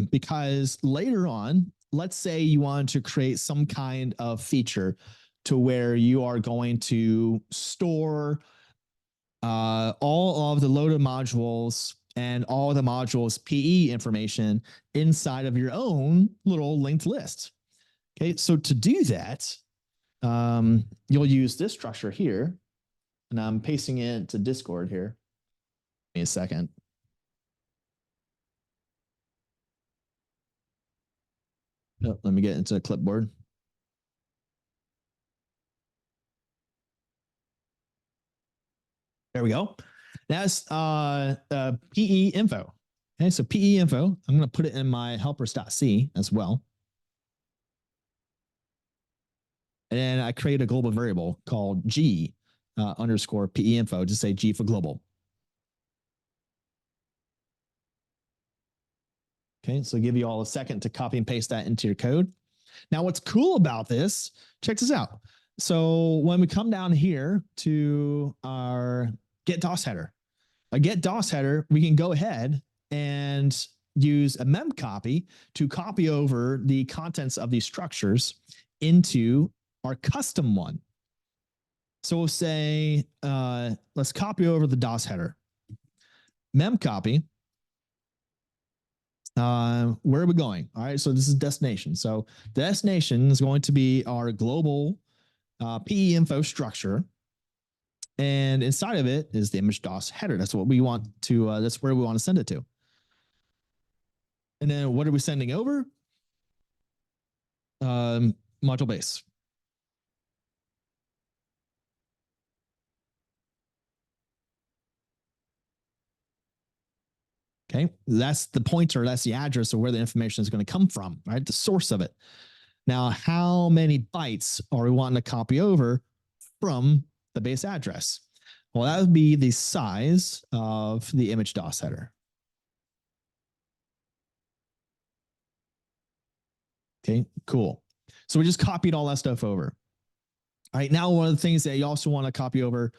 because later on, let's say you want to create some kind of feature to where you are going to store all of the loaded modules and all the modules PE information inside of your own little linked list. Okay, so to do that, you'll use this structure here, and I'm pasting it to Discord here. Give me a second. Oh, let me get into a clipboard. There we go. That's PE info. Okay, so PE info, I'm going to put it in my helpers.c as well. And then I create a global variable called G underscore PE info, just say G for global. Okay, so give you all a second to copy and paste that into your code. Now, what's cool about this, check this out. So when we come down here to our get DOS header, a get DOS header, we can go ahead and use a memcopy to copy over the contents of these structures into our custom one. So we'll say, let's copy over the DOS header. Memcopy. Where are we going? All right, so this is destination. So the destination is going to be our global PE info structure. And inside of it is the image DOS header. That's what we want to, that's where we want to send it to. And then what are we sending over? Module base. Okay, that's the pointer, that's the address of where the information is going to come from, right? The source of it. Now, how many bytes are we wanting to copy over from the base address? Well, that would be the size of the image DOS header. Okay, cool. So we just copied all that stuff over. All right, now one of the things that you also want to copy over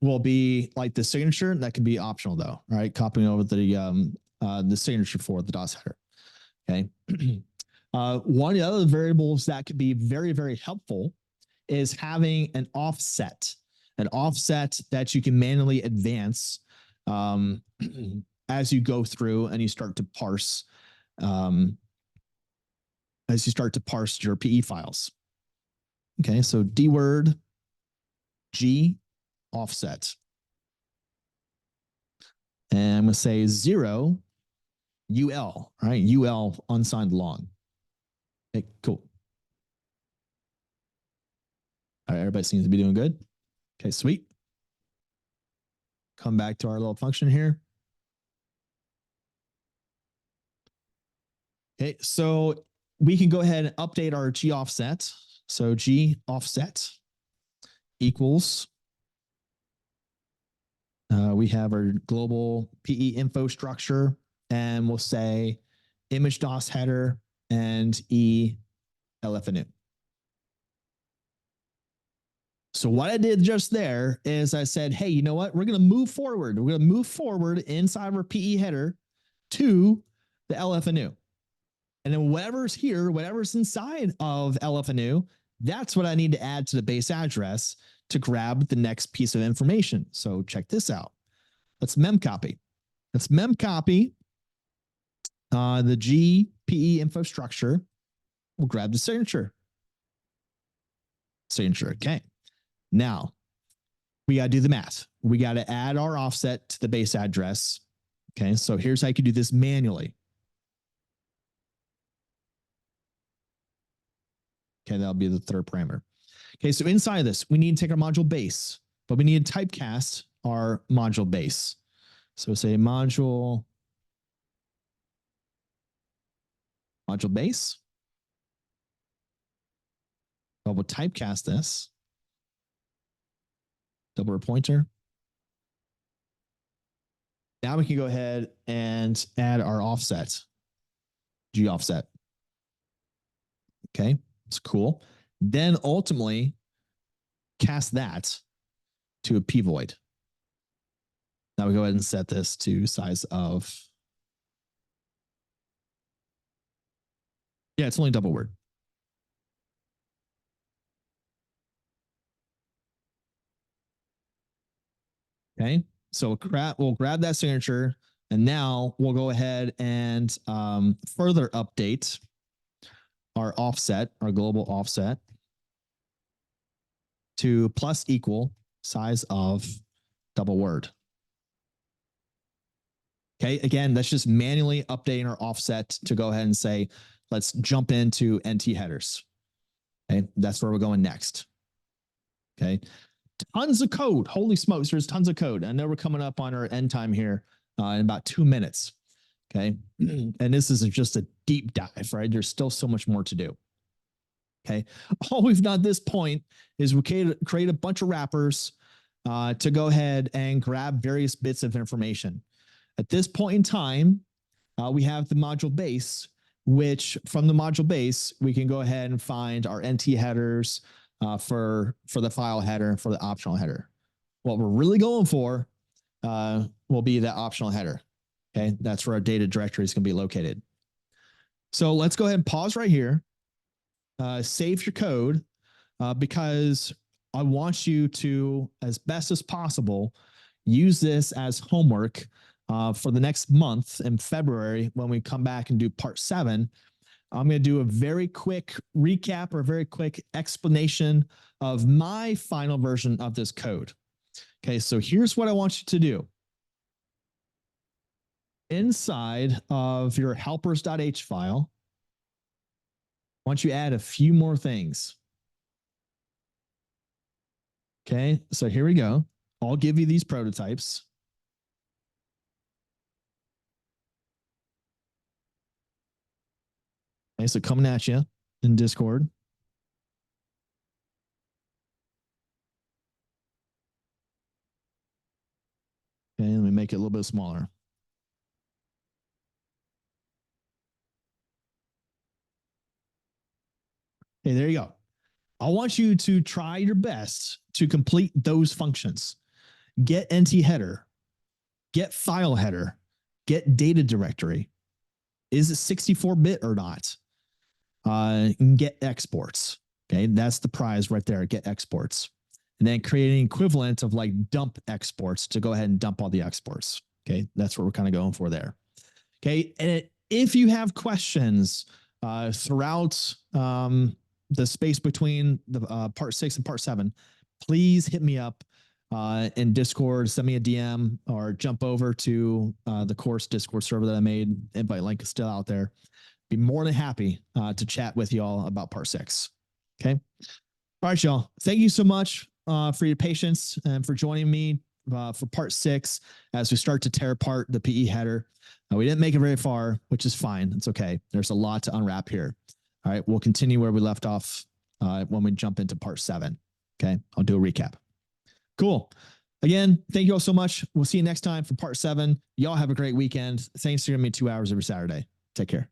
will be like the signature. That can be optional though, right? Copying over the signature for the DOS header. Okay. One of the other variables that could be very, very helpful is having an offset that you can manually advance as you go through and you start to parse your PE files. Okay, so dword G offset. And I'm going to say 0 UL, right? UL unsigned long. Okay, cool. All right, everybody seems to be doing good. Okay, sweet. Come back to our little function here. Okay, so we can go ahead and update our G offset. So G offset equals, we have our global PE info structure, and we'll say image DOS header and E LFNU. So what I did just there is I said, hey, you know what? We're going to move forward. We're going to move forward inside of our PE header to the LFNU. And then whatever's here, whatever's inside of LFNU, that's what I need to add to the base address to grab the next piece of information. So check this out. Let's memcopy. Let's memcopy the GPE info structure. We'll grab the signature. Okay. Now we got to do the math. We got to add our offset to the base address. Okay. So here's how you can do this manually. Okay, that'll be the third parameter. Okay, so inside of this, we need to take our module base, but we need to typecast our module base. So say module base. We'll typecast this. Double pointer. Now we can go ahead and add our offset, G offset. Okay, it's cool. Then ultimately cast that to a P void. Now we go ahead and set this to size of, yeah, it's only double word. Okay, so we'll grab that signature, and now we'll go ahead and further update our offset, our global offset, to plus equal size of double word. Okay, again, that's just manually updating our offset to go ahead and say, let's jump into NT headers. Okay, that's where we're going next. Okay, tons of code. Holy smokes, there's tons of code. I know we're coming up on our end time here in about 2 minutes. Okay, and this is just a deep dive, right? There's still so much more to do. Okay, all we've done at this point is we create a bunch of wrappers to go ahead and grab various bits of information. At this point in time, we have the module base, which from the module base, we can go ahead and find our NT headers for the file header and for the optional header. What we're really going for will be that optional header. Okay, that's where our data directory is going to be located. So let's go ahead and pause right here. Save your code because I want you to, as best as possible, use this as homework for the next month in February when we come back and do part 7. I'm going to do a very quick recap or a very quick explanation of my final version of this code. Okay, so here's what I want you to do. Inside of your helpers.h file, I want you to add a few more things. Okay, so here we go. I'll give you these prototypes. Okay, so coming at you in Discord. Okay, let me make it a little bit smaller. Okay, there you go. I want you to try your best to complete those functions. Get NT header, get file header, get data directory. Is it 64-bit or not? Get exports. Okay, that's the prize right there. Get exports. And then create an equivalent of like dump exports to go ahead and dump all the exports. Okay, that's what we're kind of going for there. Okay, and if you have questions throughout the space between the part 6 and part 7, please hit me up in Discord, send me a DM, or jump over to the course Discord server that I made. Invite link is still out there. Be more than happy to chat with y'all about part 6. Okay. All right, y'all. Thank you so much for your patience and for joining me for part 6 as we start to tear apart the PE header. We didn't make it very far, which is fine. It's okay. There's a lot to unwrap here. All right. We'll continue where we left off when we jump into part 7. Okay. I'll do a recap. Cool. Again, thank you all so much. We'll see you next time for part 7. Y'all have a great weekend. Thanks for giving me 2 hours every Saturday. Take care.